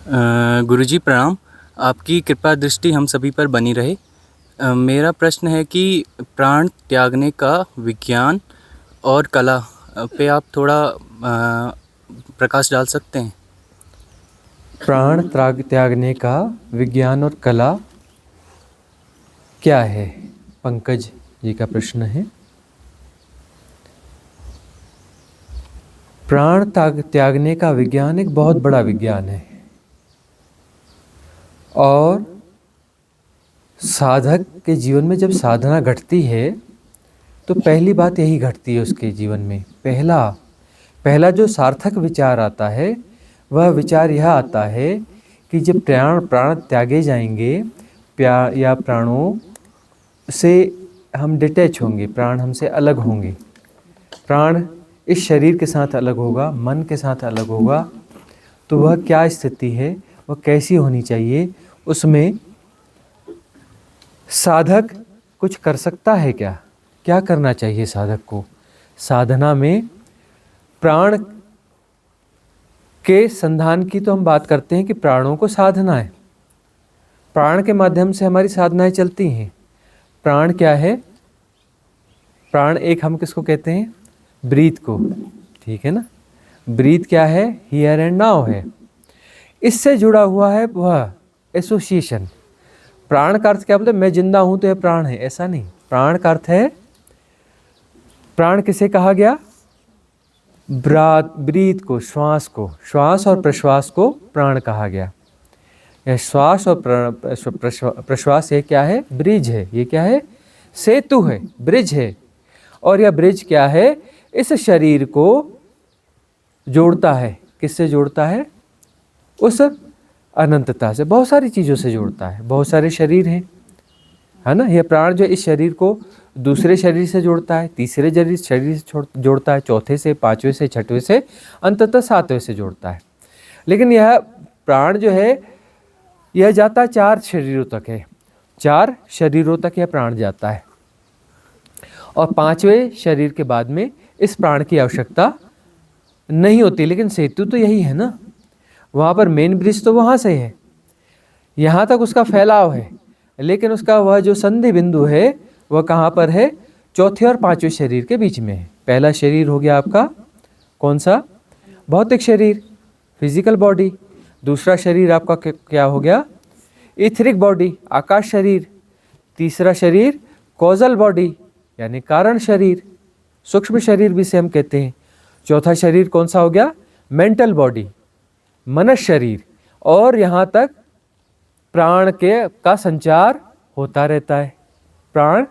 गुरुजी प्रणाम। आपकी कृपा दृष्टि हम सभी पर बनी रहे। मेरा प्रश्न है कि प्राण त्यागने का विज्ञान और कला पे आप थोड़ा प्रकाश डाल सकते हैं। प्राण त्यागने का विज्ञान और कला क्या है? पंकज जी का प्रश्न है। प्राण त्यागने का विज्ञान एक बहुत बड़ा विज्ञान है और साधक के जीवन में जब साधना घटती है तो पहली बात यही घटती है उसके जीवन में। पहला जो सार्थक विचार आता है वह विचार यह आता है कि जब प्राण त्यागे जाएंगे या प्राणों से हम डिटैच होंगे, प्राण हमसे अलग होंगे, प्राण इस शरीर के साथ अलग होगा, मन के साथ अलग होगा, तो वह क्या स्थिति है, वह कैसी होनी चाहिए, उसमें साधक कुछ कर सकता है क्या करना चाहिए साधक को? साधना में प्राण के संधान की तो हम बात करते हैं कि प्राणों को साधना है, प्राण के माध्यम से हमारी साधनाएं चलती हैं। प्राण क्या है? प्राण एक हम किसको कहते हैं? ब्रीथ को, ठीक है ना। ब्रीथ क्या है? हियर एंड नाउ है। इससे जुड़ा हुआ है वह एसोसिएशन। प्राण का अर्थ क्या बोलते हैं? मैं जिंदा हूं तो यह प्राण है, ऐसा नहीं। प्राण का अर्थ है, प्राण किसे कहा गया? ब्रीथ को, श्वास और प्रश्वास को प्राण कहा गया। यह श्वास और प्रश्वास ये क्या है? ब्रिज है। ये क्या है? सेतु है, ब्रिज है। और यह ब्रिज क्या है? इस शरीर को जोड़ता है। किससे जोड़ता है? उस अनंतता से, बहुत सारी चीज़ों से जोड़ता है। बहुत सारे शरीर हैं, है ना। यह प्राण जो इस शरीर को दूसरे शरीर से जोड़ता है, तीसरे शरीर से जोड़ता है, चौथे से, पांचवें से, छठवें से, अंततः सातवें से जोड़ता है। लेकिन यह प्राण जो है यह जाता है 4 शरीरों तक है। 4 शरीरों तक यह प्राण जाता है और 5वें शरीर के बाद में इस प्राण की आवश्यकता नहीं होती। लेकिन सेतु तो यही है ना, वहाँ पर मेन ब्रिज तो वहाँ से है, यहाँ तक उसका फैलाव है। लेकिन उसका वह जो संधि बिंदु है वह कहाँ पर है? चौथे और 5वें शरीर के बीच में है। पहला शरीर हो गया आपका कौन सा? भौतिक शरीर, फिजिकल बॉडी। दूसरा शरीर आपका क्या हो गया? इथरिक बॉडी, आकाश शरीर। तीसरा शरीर कॉजल बॉडी, यानी कारण शरीर, सूक्ष्म शरीर भी से हम कहते हैं। चौथा शरीर कौन सा हो गया? मेंटल बॉडी, मनस शरीर। और यहाँ तक प्राण का संचार होता रहता है। प्राण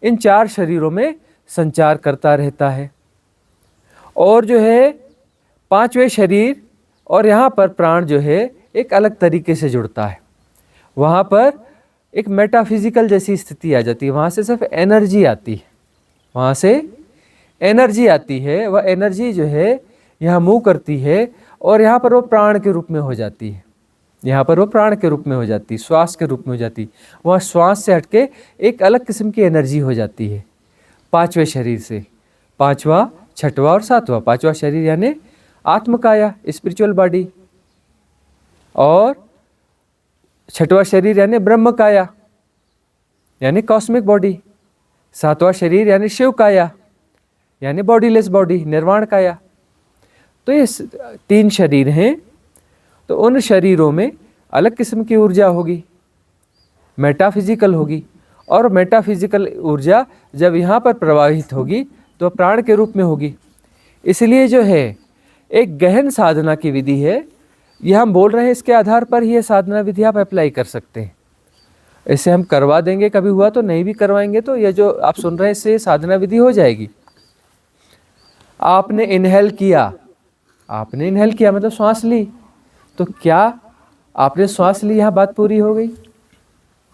इन 4 शरीरों में संचार करता रहता है। और जो है 5वें शरीर, और यहाँ पर प्राण जो है एक अलग तरीके से जुड़ता है। वहाँ पर एक मेटाफिजिकल जैसी स्थिति आ जाती है। वहाँ से सिर्फ एनर्जी आती है, वहाँ से एनर्जी आती है। वह एनर्जी जो है यहाँ मूव करती है और यहाँ पर वो प्राण के रूप में हो जाती है। यहाँ पर वो प्राण के रूप में हो जाती है, श्वास के रूप में हो जाती है। वहाँ श्वास से हटके एक अलग किस्म की एनर्जी हो जाती है 5वें शरीर से। 5वां, 6वां और 7वां। 5वां शरीर यानी आत्मकाया, स्पिरिचुअल बॉडी, और 6वां शरीर यानी ब्रह्म काया, यानी कॉस्मिक बॉडी। 7वां शरीर यानी शिव काया, यानी बॉडीलेस बॉडी, निर्वाण काया। तो ये 3 शरीर हैं। तो उन शरीरों में अलग किस्म की ऊर्जा होगी, मेटाफिजिकल होगी। और मेटाफिजिकल ऊर्जा जब यहाँ पर प्रवाहित होगी तो प्राण के रूप में होगी। इसलिए जो है एक गहन साधना की विधि है। यह हम बोल रहे हैं, इसके आधार पर ही ये साधना विधि आप अप्लाई कर सकते हैं। इसे हम करवा देंगे, कभी हुआ तो नहीं भी करवाएंगे तो ये जो आप सुन रहे हैं इससे साधना विधि हो जाएगी। आपने इनहेल किया, मतलब श्वास ली, तो क्या आपने श्वास ली, यहाँ बात पूरी हो गई?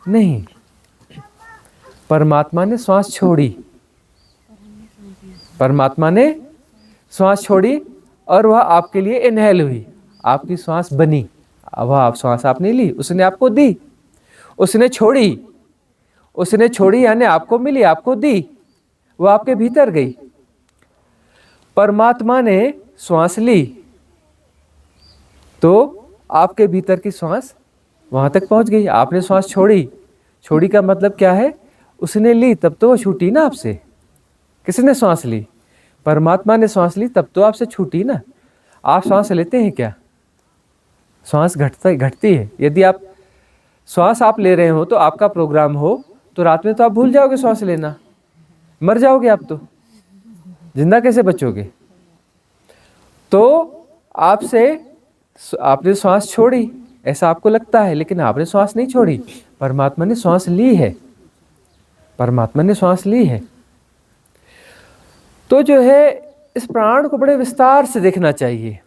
नहीं, परमात्मा ने श्वास छोड़ी, परमात्मा ने श्वास छोड़ी और वह आपके लिए इनहेल हुई, आपकी श्वास बनी। वह आप श्वास आपने ली, उसने आपको दी। उसने छोड़ी यानी आपको मिली, आपको दी, वह आपके भीतर गई। परमात्मा ने श्वास ली तो आपके भीतर की श्वास वहाँ तक पहुँच गई, आपने श्वास छोड़ी। छोड़ी का मतलब क्या है? उसने ली तब तो वो छूटी ना आपसे। किसने श्वास ली? परमात्मा ने श्वास ली तब तो आपसे छूटी ना। आप श्वास लेते हैं क्या? श्वास घटती है। यदि आप श्वास आप ले रहे हो तो आपका प्रोग्राम हो तो रात में तो आप भूल जाओगे श्वास लेना, मर जाओगे आप तो, जिंदा कैसे बचोगे? तो आपने श्वास छोड़ी ऐसा आपको लगता है, लेकिन आपने श्वास नहीं छोड़ी, परमात्मा ने श्वास ली है। परमात्मा ने श्वास ली है। तो जो है इस प्राण को बड़े विस्तार से देखना चाहिए।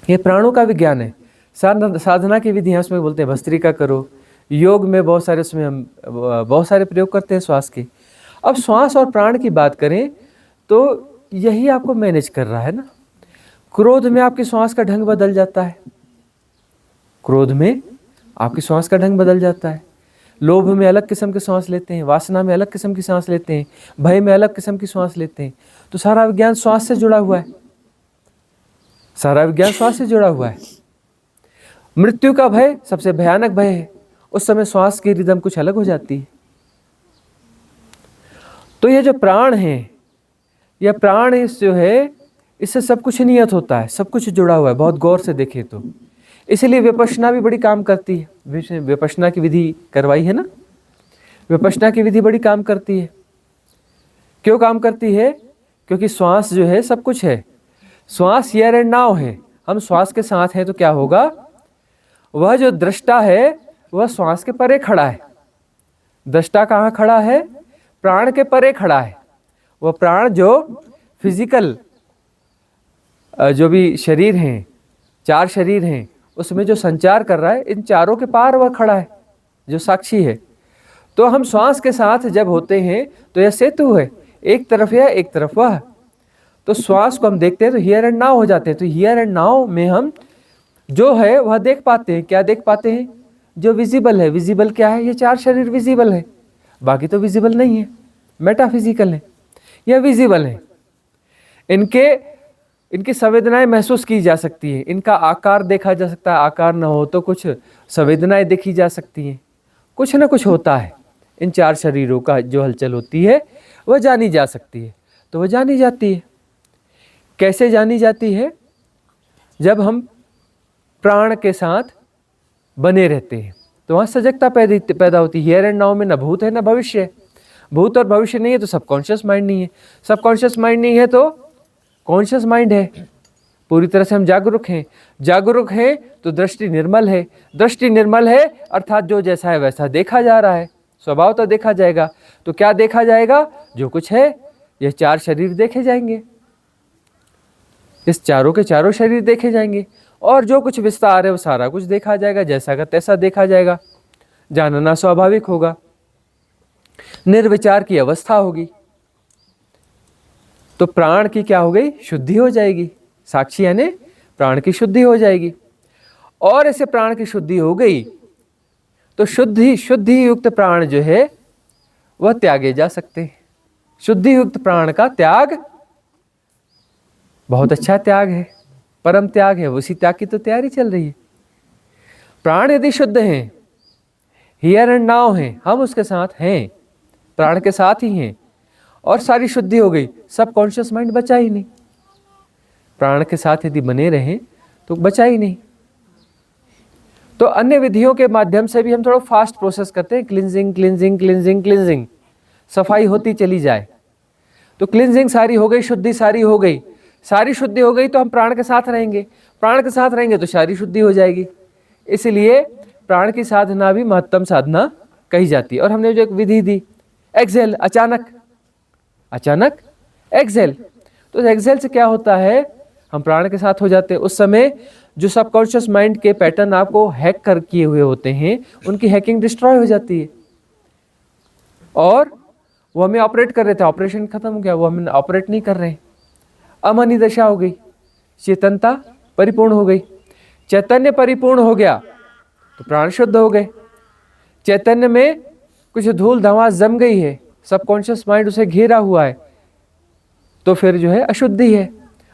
ये प्राणों का विज्ञान है। साधना की विधि है, उसमें बोलते हैं भस्त्रिका करो। योग में बहुत सारे, उसमें हम बहुत सारे प्रयोग करते हैं श्वास के। अब श्वास और प्राण की बात करें तो यही आपको मैनेज कर रहा है ना। क्रोध में आपकी श्वास का ढंग बदल जाता है, क्रोध में आपकी श्वास का ढंग बदल जाता है। लोभ में अलग किस्म की सांस लेते हैं, वासना में अलग किस्म की सांस लेते हैं, भय में अलग किस्म की सांस लेते हैं। तो सारा विज्ञान श्वास से जुड़ा हुआ है, सारा विज्ञान श्वास से जुड़ा हुआ है। मृत्यु का भय सबसे भयानक भय है, उस समय श्वास की रिदम कुछ अलग हो जाती है। तो ये जो प्राण है, यह प्राण इस जो है इससे सब कुछ नियत होता है, सब कुछ जुड़ा हुआ है बहुत गौर से देखें तो। इसलिए विपश्यना भी बड़ी काम करती है। विपश्यना की विधि करवाई है ना, विपश्यना की विधि बड़ी काम करती है। क्यों काम करती है? क्योंकि श्वास जो है सब कुछ है। श्वास हियर एंड नाउ है, हम श्वास के साथ हैं तो क्या होगा? वह जो दृष्टा है वह श्वास के परे खड़ा है। दृष्टा कहाँ खड़ा है? प्राण के परे खड़ा है। वह प्राण जो फिजिकल जो भी शरीर हैं, 4 शरीर हैं, उसमें जो संचार कर रहा है, इन चारों के पार वह खड़ा है जो साक्षी है। तो हम श्वास के साथ जब होते हैं तो यह सेतु है, एक तरफ यह एक तरफ वह। तो श्वास को हम देखते हैं तो हियर एंड नाउ हो जाते हैं। तो हियर एंड नाउ में हम जो है वह देख पाते हैं। क्या देख पाते हैं? जो विजिबल है। विजिबल क्या है? ये 4 शरीर विजिबल है, बाकी तो विजिबल नहीं है, मेटाफिजिकल है। यह विजिबल है, इनकी संवेदनाएं महसूस की जा सकती है, इनका आकार देखा जा सकता है। आकार न हो तो कुछ संवेदनाएं देखी जा सकती हैं, कुछ ना कुछ होता है। इन 4 शरीरों का जो हलचल होती है वह जानी जा सकती है। तो वह जानी जाती है। कैसे जानी जाती है? जब हम प्राण के साथ बने रहते हैं तो वहाँ सजगता पैदा होती है। हियर एंड नाउ में न भूत है न भविष्य है। भूत और भविष्य नहीं है तो सबकॉन्शियस माइंड नहीं है, सबकॉन्शियस माइंड नहीं है तो कॉन्शियस माइंड है। पूरी तरह से हम जागरूक हैं। जागरूक हैं तो दृष्टि निर्मल है। दृष्टि निर्मल है अर्थात जो जैसा है वैसा देखा जा रहा है, स्वभाव तो देखा जाएगा। तो क्या देखा जाएगा? जो कुछ है ये 4 शरीर देखे जाएंगे, इस चारों के चारों शरीर देखे जाएंगे, और जो कुछ विस्तार है वो सारा कुछ देखा जाएगा, जैसा का तैसा देखा जाएगा। जानना स्वाभाविक होगा, निर्विचार की अवस्था होगी। तो प्राण की क्या हो गई? शुद्धि हो जाएगी। साक्षी यानी प्राण की शुद्धि हो जाएगी। और ऐसे प्राण की शुद्धि हो गई तो शुद्धि युक्त प्राण जो है वह त्यागे जा सकते हैं। शुद्धि युक्त प्राण का त्याग बहुत अच्छा त्याग है, परम त्याग है। उसी त्याग की तो तैयारी चल रही है। प्राण यदि शुद्ध हैं, हियर एंड नाउ हैं, हम उसके साथ हैं, प्राण के साथ ही हैं, और सारी शुद्धि हो गई, सब कॉन्शियस माइंड बचा ही नहीं। प्राण के साथ यदि बने रहें तो बचा ही नहीं। तो अन्य विधियों के माध्यम से भी हम थोड़ा फास्ट प्रोसेस करते हैं, क्लिंजिंग क्लिंजिंग क्लिंजिंग क्लिंजिंग, सफाई होती चली जाए। तो क्लिंजिंग सारी हो गई, शुद्धि सारी हो गई। सारी शुद्धि हो गई तो हम प्राण के साथ रहेंगे, प्राण के साथ रहेंगे तो सारी शुद्धि हो जाएगी। इसलिए प्राण की साधना भी महत्तम साधना कही जाती है। और हमने जो एक विधि दी, एक्सेल, अचानक एक्सेल। तो एक्सेल से क्या होता है? हम प्राण के साथ हो जाते हैं। उस समय जो सबकॉन्शियस माइंड के पैटर्न आपको हैक कर किए हुए होते हैं, उनकी हैकिंग डिस्ट्रॉय हो जाती है, और वो हमें ऑपरेट कर रहे थे, ऑपरेशन खत्म हो गया, वो हमें ऑपरेट नहीं कर रहे। अमनी दशा हो गई, चेतनता परिपूर्ण हो गई। चैतन्य परिपूर्ण हो गया तो प्राण शुद्ध हो गए। चैतन्य में कुछ धूल धमास जम गई है, सबकॉन्शियस माइंड उसे घेरा हुआ है, तो फिर जो है अशुद्धि है।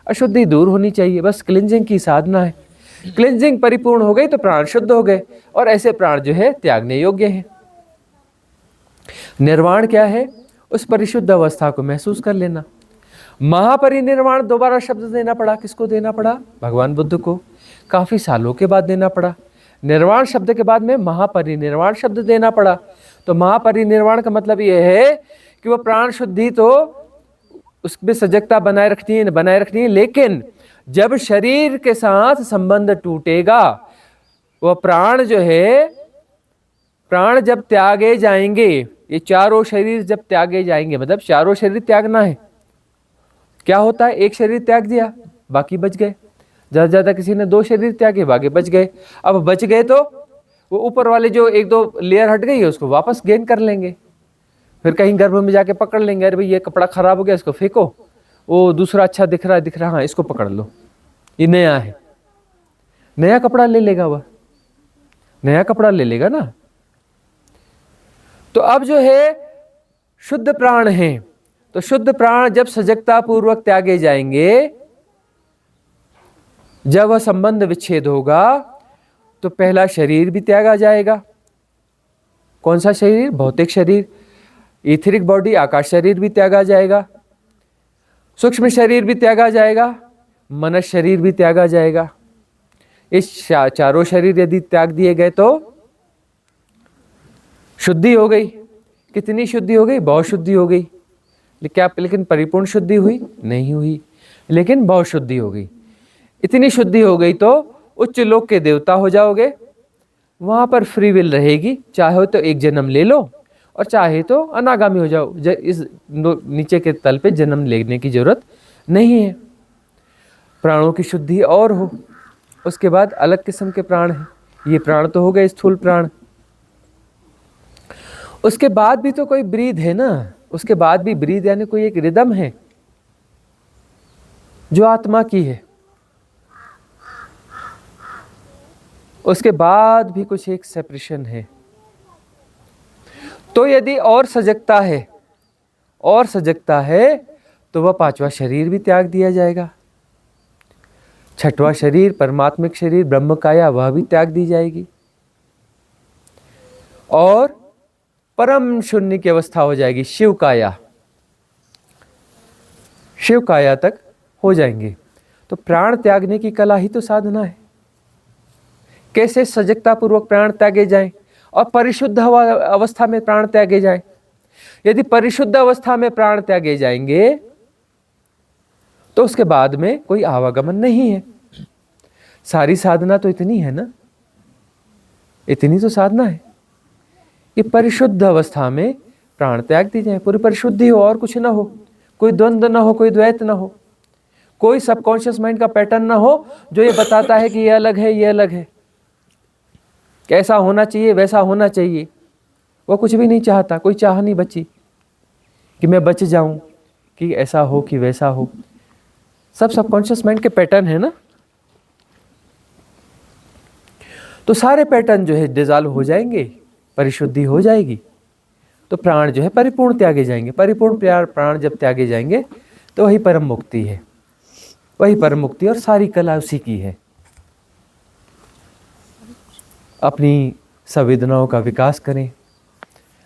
अशुद्धि दूर होनी चाहिए, बस क्लिंजिंग की साधना है। क्लिंजिंग परिपूर्ण हो गई तो प्राण शुद्ध हो गए, और ऐसे प्राण जो है त्यागने योग्य हैं। निर्वाण क्या है? उस परिशुद्ध अवस्था को महसूस कर लेना। महापरिनिर्वाण दोबारा शब्द देना पड़ा, किसको देना पड़ा? भगवान बुद्ध को, काफी सालों के बाद देना पड़ा। निर्वाण शब्द के बाद में महापरिनिर्वाण शब्द देना पड़ा। तो महापरिनिर्वाण का मतलब यह है कि वह प्राण शुद्धि तो उसमें सजगता बनाए रखनी है, लेकिन जब शरीर के साथ संबंध टूटेगा, वह प्राण जो है, प्राण जब त्यागे जाएंगे, ये चारों शरीर जब त्यागे जाएंगे, मतलब चारों शरीर त्यागना है। क्या होता है? एक शरीर त्याग दिया, बाकी बच गए। ज्यादा ज्यादा किसी ने 2 शरीर त्यागे, बाकी बच गए। अब बच गए तो वो ऊपर वाले जो 1-2 लेयर हट गई है उसको वापस गेन कर लेंगे, फिर कहीं गर्भ में जाके पकड़ लेंगे, अरे भाई ये कपड़ा खराब हो गया, इसको फेंको, वो दूसरा अच्छा दिख रहा है, हाँ इसको पकड़ लो, ये नया है। नया कपड़ा ले लेगा, वह नया कपड़ा ले लेगा ना। तो अब जो है शुद्ध प्राण है, तो शुद्ध प्राण जब सजगता पूर्वक त्यागे जाएंगे, जब वह संबंध विच्छेद होगा, तो पहला शरीर भी त्यागा जाएगा। कौन सा शरीर? भौतिक शरीर, ईथरिक बॉडी, आकाश शरीर भी त्यागा जाएगा, सूक्ष्म शरीर भी त्यागा जाएगा, मनस शरीर भी त्यागा जाएगा। इस चारों शरीर यदि त्याग दिए गए तो शुद्धि हो गई। कितनी शुद्धि हो गई? बहुत शुद्धि हो गई। लेकिन परिपूर्ण शुद्धि हुई? नहीं हुई, लेकिन बहुत शुद्धि हो गई। इतनी शुद्धि हो गई तो उच्च लोक के देवता हो जाओगे, वहां पर फ्री विल रहेगी, चाहे तो एक जन्म ले लो और चाहे तो अनागामी हो जाओ। इस नीचे के तल पे जन्म लेने की जरूरत नहीं है। प्राणों की शुद्धि और हो, उसके बाद अलग किस्म के प्राण हैं। ये प्राण तो हो गए स्थूल प्राण, उसके बाद भी तो कोई ब्रीद है ना, उसके बाद भी ब्रीद यानी कोई एक रिदम है जो आत्मा की है, उसके बाद भी कुछ एक सेपरेशन है। तो यदि और सजगता है तो वह 5वां शरीर भी त्याग दिया जाएगा। 6वां शरीर, परमात्मिक शरीर, ब्रह्म काया, वह भी त्याग दी जाएगी, और परम शून्य की अवस्था हो जाएगी, शिव काया तक हो जाएंगे। तो प्राण त्यागने की कला ही तो साधना है। कैसे सजगता पूर्वक प्राण त्यागे जाएं और परिशुद्ध अवस्था में प्राण त्यागे जाएं। यदि परिशुद्ध अवस्था में प्राण त्यागे जाएंगे तो उसके बाद में कोई आवागमन नहीं है। सारी साधना तो इतनी है ना, इतनी तो साधना है कि परिशुद्ध अवस्था में प्राण त्याग दी जाए, पूरी परिशुद्धि हो और कुछ ना हो, कोई द्वंद्व ना हो, कोई द्वैत ना हो, कोई सबकॉन्शियस माइंड का पैटर्न ना हो जो ये बताता है कि ये अलग है, ये अलग है, कैसा होना चाहिए वैसा होना चाहिए। वो कुछ भी नहीं चाहता, कोई चाह नहीं बची कि मैं बच जाऊं, कि ऐसा हो कि वैसा हो। सब सबकॉन्शियस माइंड के पैटर्न है ना। तो सारे पैटर्न जो है डिसॉल्व हो जाएंगे, परिशुद्धि हो जाएगी, तो प्राण जो है परिपूर्ण त्यागे जाएंगे। परिपूर्ण प्राण जब त्यागे जाएंगे तो वही परम मुक्ति है, वही परम मुक्ति, और सारी कला उसी की है। अपनी संवेदनाओं का विकास करें,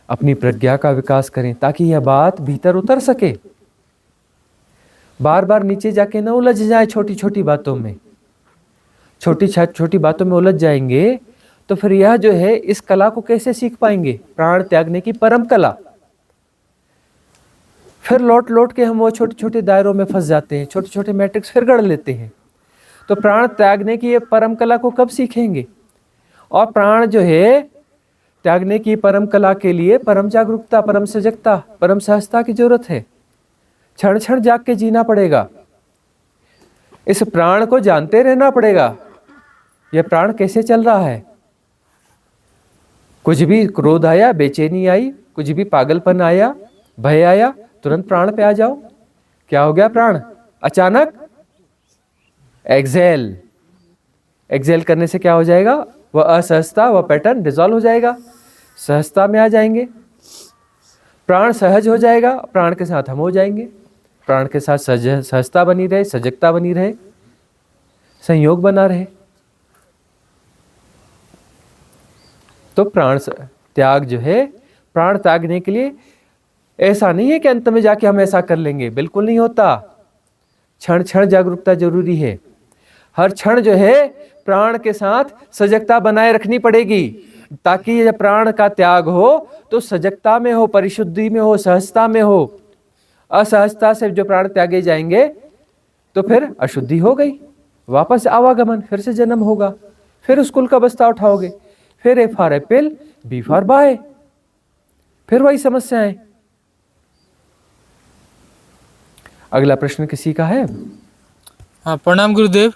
अपनी प्रज्ञा का विकास करें, ताकि यह बात भीतर उतर सके, बार बार नीचे जाके ना उलझ जाए छोटी छोटी बातों में। छोटी बातों में उलझ जाएंगे तो फिर यह जो है इस कला को कैसे सीख पाएंगे, प्राण त्यागने की परम कला। फिर लौट लौट के हम वो छोटे छोटे दायरों में फंस जाते हैं, छोटे छोटे मैट्रिक्स फिर गढ़ लेते हैं। तो प्राण त्यागने की ये परम कला को कब सीखेंगे? और प्राण जो है त्यागने की परम कला के लिए परम जागरूकता, परम सजगता, परम सहजता की जरूरत है। क्षण क्षण जाग के जीना पड़ेगा, इस प्राण को जानते रहना पड़ेगा, यह प्राण कैसे चल रहा है। कुछ भी क्रोध आया, बेचैनी आई, कुछ भी पागलपन आया, भय आया, तुरंत प्राण पे आ जाओ। क्या हो गया प्राण? अचानक एक्सेल करने से क्या हो जाएगा? वह असहजता, वह पैटर्न डिसॉल्व हो जाएगा, सहजता में आ जाएंगे, प्राण सहज हो जाएगा, प्राण के साथ हम हो जाएंगे। प्राण के साथ सहजता बनी रहे, सजगता बनी रहे, संयोग बना रहे। तो त्याग जो है, प्राण त्यागने के लिए ऐसा नहीं है कि अंत में जाके हम ऐसा कर लेंगे, बिल्कुल नहीं होता। क्षण क्षण जागरूकता जरूरी है। हर क्षण जो है प्राण के साथ सजगता बनाए रखनी पड़ेगी, ताकि जब प्राण का त्याग हो तो सजगता में हो, परिशुद्धि में हो, सहजता में हो। असहजता से जो प्राण त्यागे जाएंगे तो फिर अशुद्धि हो गई, वापस आवागमन, फिर से जन्म होगा, फिर स्कूल का बस्ता उठाओगे, फिर A for apple, B for bye, फिर वही समस्याएं। अगला प्रश्न किसी का है? हाँ, प्रणाम गुरुदेव।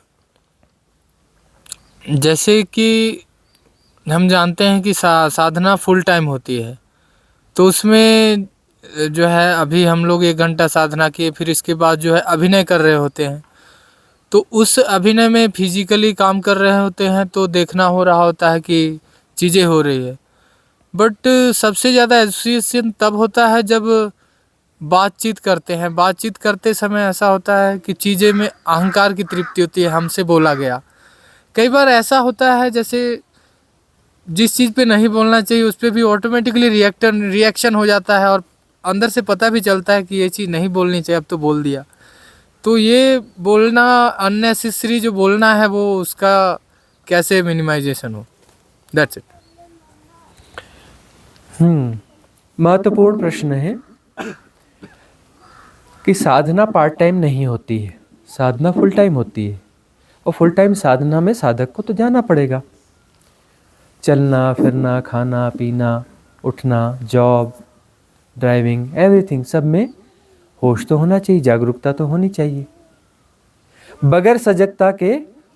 जैसे कि हम जानते हैं कि साधना फुल टाइम होती है, तो उसमें जो है अभी हम लोग 1 घंटा साधना किए, फिर इसके बाद जो है अभिनय कर रहे होते हैं। तो उस अभिनय में फिजिकली काम कर रहे होते हैं, तो देखना हो रहा होता है कि चीज़ें हो रही है। बट सबसे ज़्यादा एसोसिएशन तब होता है जब बातचीत करते हैं। बातचीत करते समय ऐसा होता है कि चीज़ें में अहंकार की तृप्ति होती है, हमसे बोला गया। कई बार ऐसा होता है जैसे जिस चीज़ पे नहीं बोलना चाहिए उस पर भी ऑटोमेटिकली रिएक्शन हो जाता है, और अंदर से पता भी चलता है कि ये चीज़ नहीं बोलनी चाहिए, अब तो बोल दिया। तो ये बोलना अननेसेसरी जो बोलना है वो उसका कैसे मिनिमाइजेशन हो? That's it. महत्वपूर्ण प्रश्न है कि साधना पार्ट टाइम नहीं होती है, साधना फुल टाइम होती है। और फुल टाइम साधना में साधक को तो जाना पड़ेगा, चलना फिरना, खाना पीना, उठना, जॉब, ड्राइविंग, एवरीथिंग, सब में होश तो होना चाहिए, जागरूकता तो होनी चाहिए। बगैर सजगता के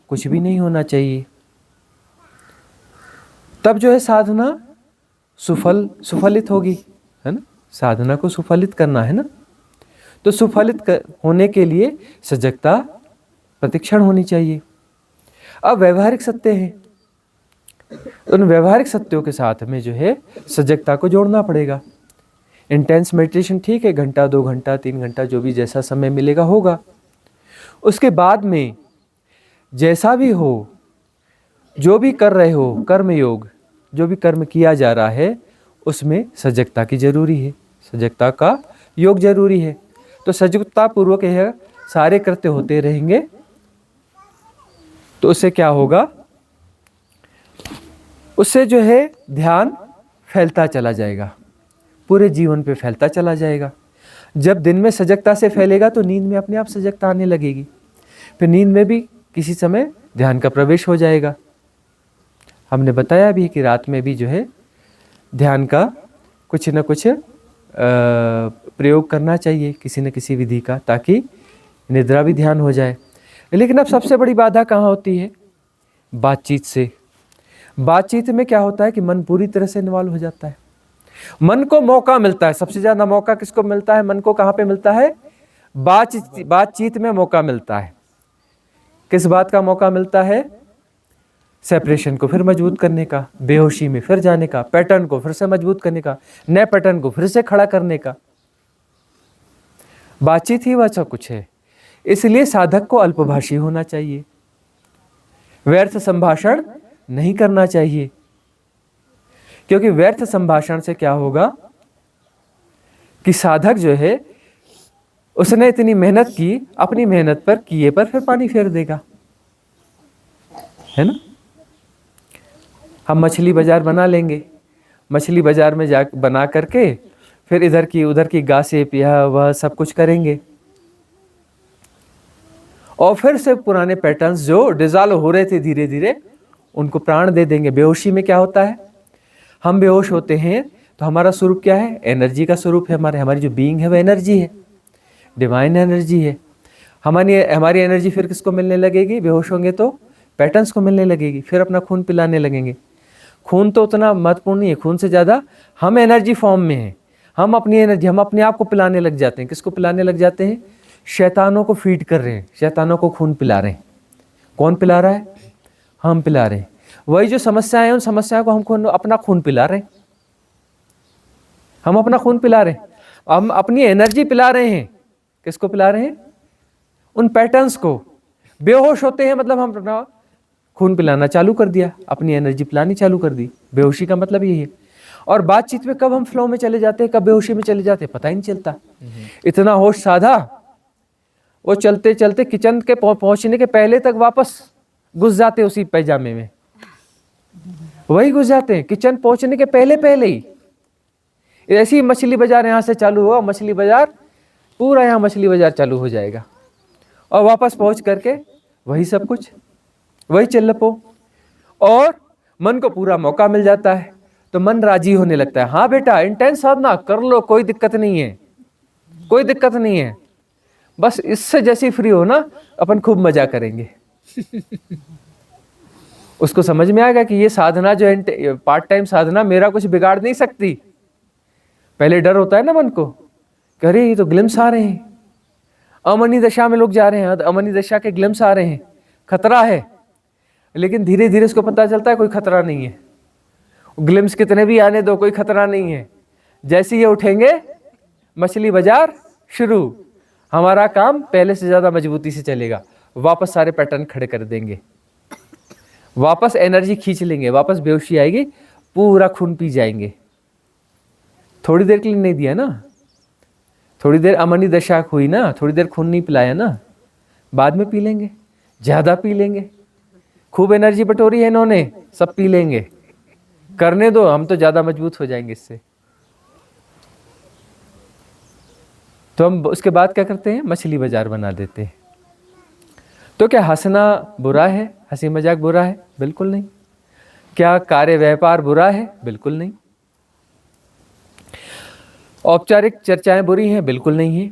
कुछ भी नहीं होना चाहिए। तब जो है साधना सुफलित होगी, है ना। साधना को सुफलित करना है ना, तो होने के लिए सजगता प्रतिक्षण होनी चाहिए। अब व्यवहारिक सत्य है, उन व्यवहारिक सत्यों के साथ में जो है सजगता को जोड़ना पड़ेगा। इंटेंस मेडिटेशन ठीक है, 1 घंटा 2 घंटा 3 घंटा जो भी जैसा समय मिलेगा होगा। उसके बाद में जैसा भी हो, जो भी कर रहे हो, कर्म योग, जो भी कर्म किया जा रहा है उसमें सजगता की जरूरी है, सजगता का योग जरूरी है। तो सजगता पूर्वक यह सारे कृत्य होते रहेंगे तो उससे क्या होगा, उससे जो है ध्यान फैलता चला जाएगा, पूरे जीवन पे फैलता चला जाएगा। जब दिन में सजगता से फैलेगा तो नींद में अपने आप सजगता आने लगेगी, फिर नींद में भी किसी समय ध्यान का प्रवेश हो जाएगा। हमने बताया भी कि रात में भी जो है ध्यान का कुछ न कुछ प्रयोग करना चाहिए, किसी न किसी विधि का, ताकि निद्रा भी ध्यान हो जाए। लेकिन अब सबसे बड़ी बाधा कहाँ होती है? बातचीत से। बातचीत में क्या होता है कि मन पूरी तरह से इन्वॉल्व हो जाता है। मन को मौका मिलता है, सबसे ज्यादा मौका किसको मिलता है? मन को। कहाँ पे मिलता है? बातचीत में मौका मिलता है। किस बात का मौका मिलता है? सेपरेशन को फिर मजबूत करने का, बेहोशी में फिर जाने का, पैटर्न को फिर से मजबूत करने का, नए पैटर्न को फिर से खड़ा करने का। बातचीत ही वह कुछ है। इसलिए साधक को अल्पभाषी होना चाहिए, व्यर्थ संभाषण नहीं करना चाहिए, क्योंकि व्यर्थ संभाषण से क्या होगा कि साधक जो है उसने इतनी मेहनत की, अपनी मेहनत पर किए पर फिर पानी फेर देगा, है ना। हम मछली बाजार बना लेंगे, मछली बाजार में जा बना करके फिर इधर की उधर की गासिप यह वह सब कुछ करेंगे, और फिर से पुराने पैटर्न्स जो डिजॉल्व हो रहे थे धीरे धीरे उनको प्राण दे देंगे। बेहोशी में क्या होता है? हम बेहोश होते हैं तो हमारा स्वरूप क्या है? एनर्जी का स्वरूप है। हमारी जो बीइंग है वह एनर्जी है, डिवाइन एनर्जी है। हमारी एनर्जी फिर किसको मिलने लगेगी? बेहोश होंगे तो पैटर्न्स को मिलने लगेगी, फिर अपना खून पिलाने लगेंगे। खून तो उतना महत्वपूर्ण नहीं है, खून से ज़्यादा हम एनर्जी फॉर्म में हैं। हम अपनी एनर्जी, हम अपने आप को पिलाने लग जाते हैं। किसको पिलाने लग जाते हैं? शैतानों को फीड कर रहे हैं, शैतानों को खून पिला रहे हैं। कौन पिला रहा है? हम पिला रहे हैं। वही जो समस्याएं हैं उन समस्याओं को हम अपना खून पिला रहे हैं, हम अपना खून पिला रहे हैं, हम अपनी एनर्जी पिला रहे हैं। किसको पिला रहे हैं? उन पैटर्न्स को। बेहोश होते हैं मतलब हम अपना खून पिलाना चालू कर दिया, अपनी एनर्जी पिलानी चालू कर दी। बेहोशी का मतलब यही है। और बातचीत में कब हम फ्लो में चले जाते हैं, कब बेहोशी में चले जाते हैं, पता ही नहीं चलता। इतना होश साधा, वो चलते चलते किचन के पहुंचने के पहले तक वापस घुस जाते उसी पैजामे में, वही घुस जाते हैं किचन पहुंचने के पहले पहले ही। ऐसे ही मछली बाजार यहाँ से चालू हुआ, मछली बाजार पूरा यहाँ मछली बाजार चालू हो जाएगा, और वापस पहुंच करके वही सब कुछ, वही चिल्लपो। और मन को पूरा मौका मिल जाता है तो मन राजी होने लगता है, हाँ बेटा इंटेंस साधना कर लो, कोई दिक्कत नहीं है, कोई दिक्कत नहीं है, बस इससे जैसे फ्री हो ना अपन खूब मजा करेंगे। उसको समझ में आएगा कि ये साधना जो है पार्ट टाइम साधना मेरा कुछ बिगाड़ नहीं सकती। पहले डर होता है ना मन को, कि अरे ये तो ग्लिम्स आ रहे हैं, अमनी दशा में लोग जा रहे हैं, अमनी दशा के ग्लिम्स आ रहे हैं, खतरा है। लेकिन धीरे धीरे उसको पता चलता है कोई खतरा नहीं है, ग्लिम्स कितने भी आने दो, कोई खतरा नहीं है। जैसे ये उठेंगे मछली बाजार शुरू, हमारा काम पहले से ज्यादा मजबूती से चलेगा, वापस सारे पैटर्न खड़े कर देंगे, वापस एनर्जी खींच लेंगे, वापस बेहोशी आएगी, पूरा खून पी जाएंगे। थोड़ी देर के लिए नहीं दिया ना, थोड़ी देर अमनी दशा हुई ना, थोड़ी देर खून नहीं पिलाया ना, बाद में पी लेंगे, ज्यादा पी लेंगे। खूब एनर्जी बटोरी है इन्होंने, सब पी लेंगे, करने दो, हम तो ज्यादा मजबूत हो जाएंगे इससे। तो हम उसके बाद क्या करते हैं, मछली बाजार बना देते हैं। तो क्या हंसना बुरा है, हंसी मजाक बुरा है? बिल्कुल नहीं। क्या कार्य व्यापार बुरा है? बिल्कुल नहीं। औपचारिक चर्चाएं बुरी हैं? बिल्कुल नहीं है।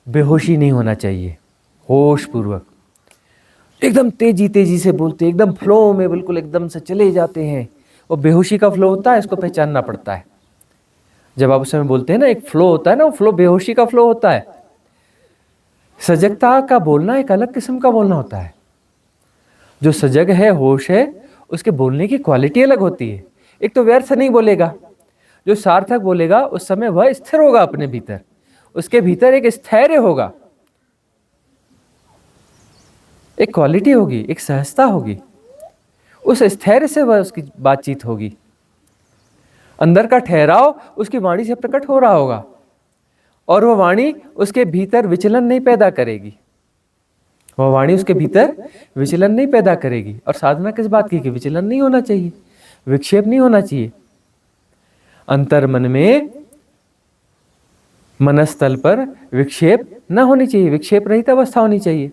बेहोशी नहीं होना चाहिए, होश पूर्वक एकदम तेजी तेजी से बोलते, एकदम फ्लो में बिल्कुल एकदम से चले जाते हैं। वो बेहोशी का फ्लो होता है, इसको पहचानना पड़ता है। जब आप उस समय बोलते हैं ना, एक फ्लो होता है ना, वो फ्लो बेहोशी का फ्लो होता है। सजगता का बोलना एक अलग किस्म का बोलना होता है। जो सजग है, होश है, उसके बोलने की क्वालिटी अलग होती है। एक तो व्यर्थ नहीं बोलेगा, जो सार्थक बोलेगा उस समय वह स्थिर होगा अपने भीतर, उसके भीतर एक स्थैर्य होगा, एक क्वालिटी होगी, एक सहजता होगी, उस स्थैर्य से वह उसकी बातचीत होगी। अंदर का ठहराव उसकी वाणी से प्रकट हो रहा होगा, और वह वाणी उसके भीतर विचलन नहीं पैदा करेगी, वह वाणी उसके भीतर विचलन नहीं पैदा करेगी। और साधना किस बात की, कि विचलन नहीं होना चाहिए, विक्षेप नहीं होना चाहिए। अंतर मन में, मनस्थल पर विक्षेप न होनी चाहिए, विक्षेप रहित अवस्था होनी चाहिए।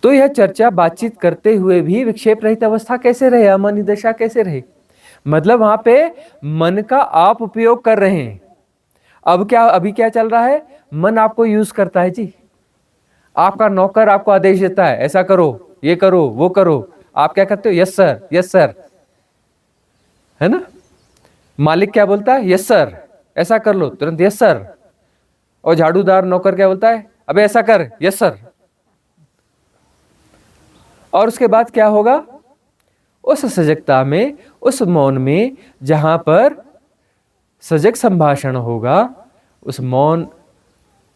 तो यह चर्चा बातचीत करते हुए भी विक्षेप रहित अवस्था कैसे रहे, अमनी दशा कैसे रहे? मतलब वहां पे मन का आप उपयोग कर रहे हैं। अभी क्या चल रहा है, मन आपको यूज करता है जी। आपका नौकर आपको आदेश देता है, ऐसा करो, ये करो, वो करो, आप क्या करते हो, यस सर, यस सर, है ना। मालिक क्या बोलता है, यस सर, ऐसा कर लो, तुरंत यस सर। और झाड़ूदार नौकर क्या बोलता है, अबे ऐसा कर, यस सर। और उसके बाद क्या होगा, उस सजगता में, उस मौन में, जहां पर सजग संभाषण होगा, उस मौन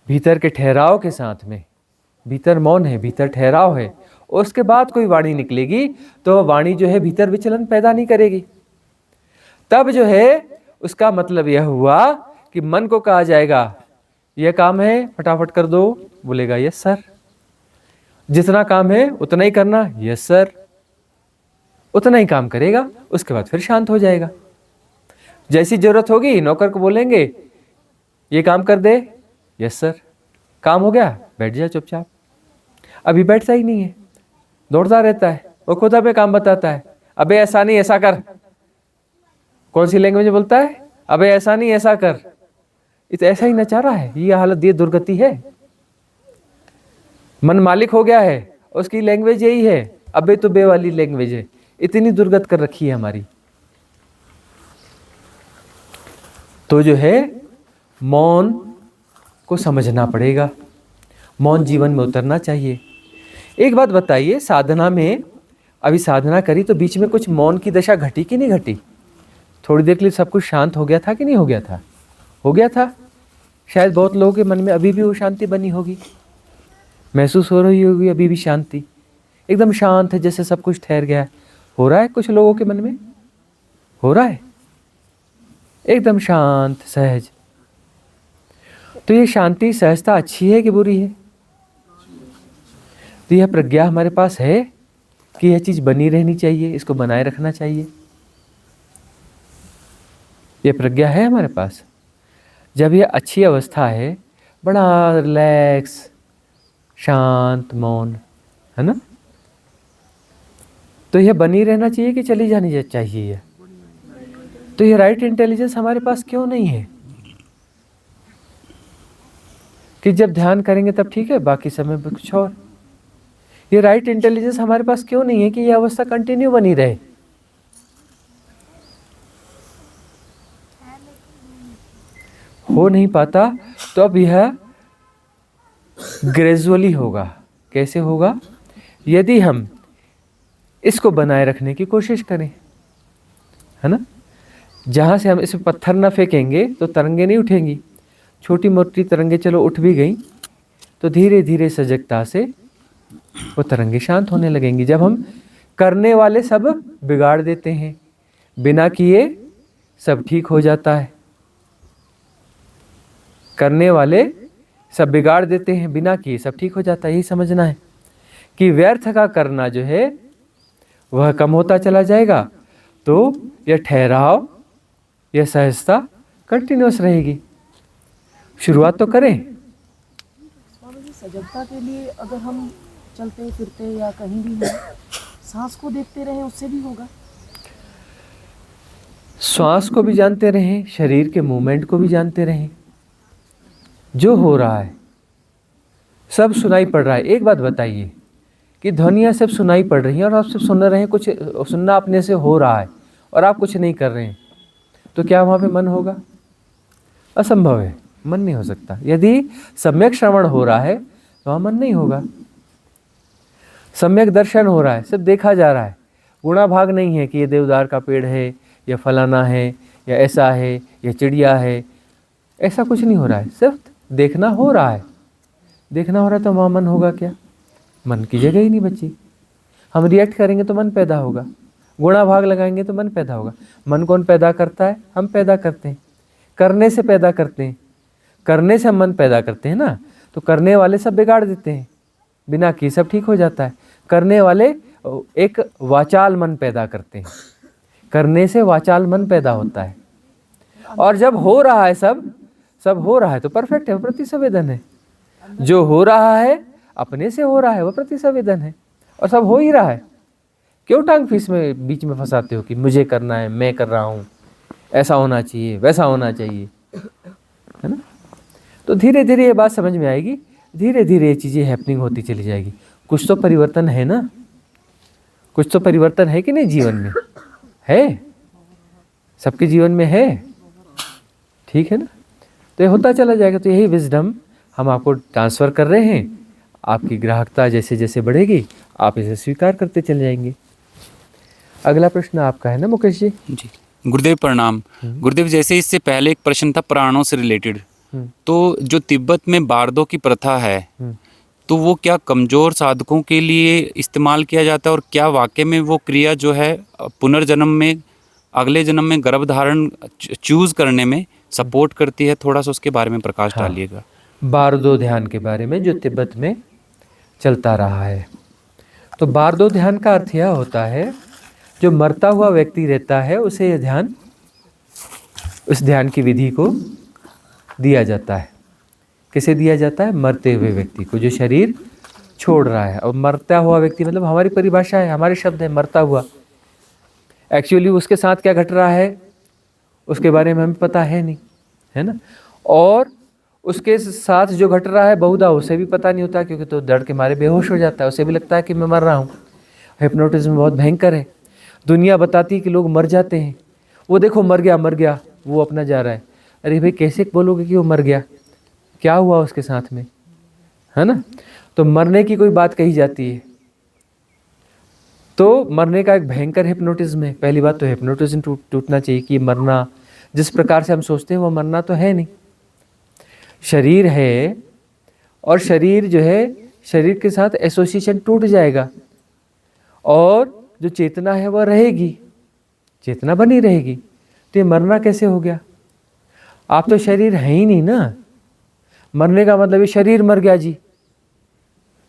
भीतर के ठहराव के साथ में, भीतर मौन है, भीतर ठहराव है, उसके बाद कोई वाणी निकलेगी तो वाणी जो है भीतर विचलन पैदा नहीं करेगी। तब जो है उसका मतलब यह हुआ कि मन को कहा जाएगा यह काम है, फटाफट कर दो, बोलेगा यस सर। जितना काम है उतना ही करना, यस सर, उतना ही काम करेगा, उसके बाद फिर शांत हो जाएगा। जैसी जरूरत होगी नौकर को बोलेंगे ये काम कर दे, यस सर, काम हो गया, बैठ जा चुपचाप। अभी बैठता ही नहीं है, दौड़ता रहता है, वो खुद हमें काम बताता है, अबे ऐसा नहीं ऐसा कर। कौन सी लैंग्वेज में बोलता है, अबे ऐसा नहीं ऐसा कर। तो ऐसा ही नचा रहा है, ये हालत, ये दुर्गति है। मन मालिक हो गया है, उसकी लैंग्वेज यही है, अबे तो बे वाली लैंग्वेज है। इतनी दुर्गत कर रखी है हमारी। तो जो है मौन को समझना पड़ेगा, मौन जीवन में उतरना चाहिए। एक बात बताइए, साधना में अभी साधना करी तो बीच में कुछ मौन की दशा घटी कि नहीं घटी? थोड़ी देर के लिए सब कुछ शांत हो गया था कि नहीं हो गया था? हो गया था। शायद बहुत लोगों के मन में अभी भी वो शांति बनी होगी, महसूस हो रही होगी अभी भी शांति, एकदम शांत है, जैसे सब कुछ ठहर गया है। हो रहा है कुछ लोगों के मन में? हो रहा है एकदम शांत सहज। तो ये शांति सहजता अच्छी है कि बुरी है? तो यह प्रज्ञा हमारे पास है कि यह चीज बनी रहनी चाहिए, इसको बनाए रखना चाहिए। यह प्रज्ञा है हमारे पास। जब यह अच्छी अवस्था है, बड़ा रिलैक्स, शांत, मौन, है ना, तो यह बनी रहना चाहिए कि चली जानी चाहिए? तो ये राइट इंटेलिजेंस हमारे पास क्यों नहीं है कि जब ध्यान करेंगे तब ठीक है, बाकी समय में कुछ और? ये राइट इंटेलिजेंस हमारे पास क्यों नहीं है कि यह अवस्था कंटिन्यू बनी रहे? हो नहीं पाता। तो अब यह ग्रेजुअली होगा। कैसे होगा? यदि हम इसको बनाए रखने की कोशिश करें, है ना। जहाँ से हम इस पत्थर ना फेंकेंगे तो तरंगे नहीं उठेंगी। छोटी मोटी तरंगे चलो उठ भी गई तो धीरे धीरे सजगता से वो तरंगे शांत होने लगेंगी। जब हम करने वाले सब बिगाड़ देते हैं, बिना किए सब ठीक हो जाता है। करने वाले सब बिगाड़ देते हैं, बिना किए सब ठीक हो जाता है। यही समझना है कि व्यर्थ का करना जो है वह कम होता चला जाएगा, तो यह ठहराव, यह सहजता कंटिन्यूअस रहेगी। शुरुआत तो करें। स्वामी जी, सजगता के लिए अगर हम चलते फिरते या कहीं भी हैं, सांस को देखते रहें, उससे भी होगा? श्वास को भी जानते रहें, शरीर के मूवमेंट को भी जानते रहें। जो हो रहा है सब सुनाई पड़ रहा है। एक बात बताइए कि ध्वनियाँ सब सुनाई पड़ रही हैं और आप सब सुन रहे हैं, कुछ सुनना अपने से हो रहा है और आप कुछ नहीं कर रहे हैं, तो क्या वहाँ पे मन होगा? असंभव है, मन नहीं हो सकता। यदि सम्यक श्रवण हो रहा है तो वहाँ मन नहीं होगा। सम्यक दर्शन हो रहा है, सब देखा जा रहा है। गुणा भाग नहीं है कि ये देवदार का पेड़ है या फलाना है या ऐसा है या चिड़िया है, ऐसा कुछ नहीं हो रहा है। सिर्फ देखना हो रहा है। देखना हो रहा है तो वहाँ मन होगा क्या? मन की जगह ही नहीं बची। हम रिएक्ट करेंगे तो मन पैदा होगा, गुणा भाग लगाएंगे तो मन पैदा होगा। मन कौन पैदा करता है? हम पैदा करते हैं, करने से पैदा करते हैं। करने से हम मन पैदा करते हैं ना, तो करने वाले सब बिगाड़ देते हैं, बिना किए सब ठीक हो जाता है। करने वाले एक वाचाल मन पैदा करते हैं, करने से वाचाल मन पैदा होता है। और जब हो रहा है सब हो रहा है तो परफेक्ट है, वो प्रतिसंवेदन है। जो हो रहा है अपने से हो रहा है, वो प्रतिसंवेदन है। और सब हो ही रहा है। क्यों टांग फीस में बीच में फंसाते हो कि मुझे करना है, मैं कर रहा हूँ, ऐसा होना चाहिए, वैसा होना चाहिए, है ना। तो धीरे धीरे ये बात समझ में आएगी, धीरे धीरे ये चीज़ें हैपनिंग होती चली जाएगी। कुछ तो परिवर्तन है ना, कुछ तो परिवर्तन है कि नहीं जीवन में? है, सबके जीवन में है, ठीक है ना। तो ये होता चला जाएगा। तो यही विजडम हम आपको ट्रांसफ़र कर रहे हैं। आपकी ग्राहकता जैसे जैसे बढ़ेगी आप इसे स्वीकार करते चले जाएंगे। अगला प्रश्न आपका है ना मुकेश जी? जी गुरुदेव प्रणाम। गुरुदेव, जैसे इससे पहले एक प्रश्न था प्राणों से रिलेटेड, तो जो तिब्बत में बारदो की प्रथा है, तो वो क्या कमज़ोर साधकों के लिए इस्तेमाल किया जाता है, और क्या वाकई में वो क्रिया जो है पुनर्जन्म में, अगले जन्म में गर्भधारण चूज़ करने में सपोर्ट करती है? थोड़ा सा उसके बारे में प्रकाश डालिएगा। बारदो ध्यान के बारे में जो तिब्बत में चलता रहा है। तो बारदो ध्यान का अर्थ यह होता है, जो मरता हुआ व्यक्ति रहता है उसे यह ध्यान, उस ध्यान की विधि को दिया जाता है। किसे दिया जाता है? मरते हुए व्यक्ति को, जो शरीर छोड़ रहा है। और मरता हुआ व्यक्ति मतलब हमारी परिभाषा है, हमारे शब्द है, मरता हुआ। एक्चुअली उसके साथ क्या घट रहा है उसके बारे में हमें पता है नहीं, है ना। और उसके साथ जो घट रहा है बहुधा उसे भी पता नहीं होता, क्योंकि तो दर्द के मारे बेहोश हो जाता है। उसे भी लगता है कि मैं मर रहा हूँ। हिप्नोटिज्म बहुत भयंकर है। दुनिया बताती है कि लोग मर जाते हैं, वो देखो मर गया, वो अपना जा रहा है। अरे भाई कैसे बोलोगे कि वो मर गया? क्या हुआ उसके साथ में, है ना। तो मरने की कोई बात कही जाती है तो मरने का एक भयंकर हिप्नोटिज्म है। पहली बात तो हिप्नोटिज्म टूटना चाहिए कि मरना जिस प्रकार से हम सोचते हैं वो मरना तो है नहीं। शरीर है और शरीर जो है, शरीर के साथ एसोसिएशन टूट जाएगा, और जो चेतना है वह रहेगी, चेतना बनी रहेगी। तो ये मरना कैसे हो गया? आप तो शरीर है ही नहीं ना। मरने का मतलब ये शरीर मर गया जी,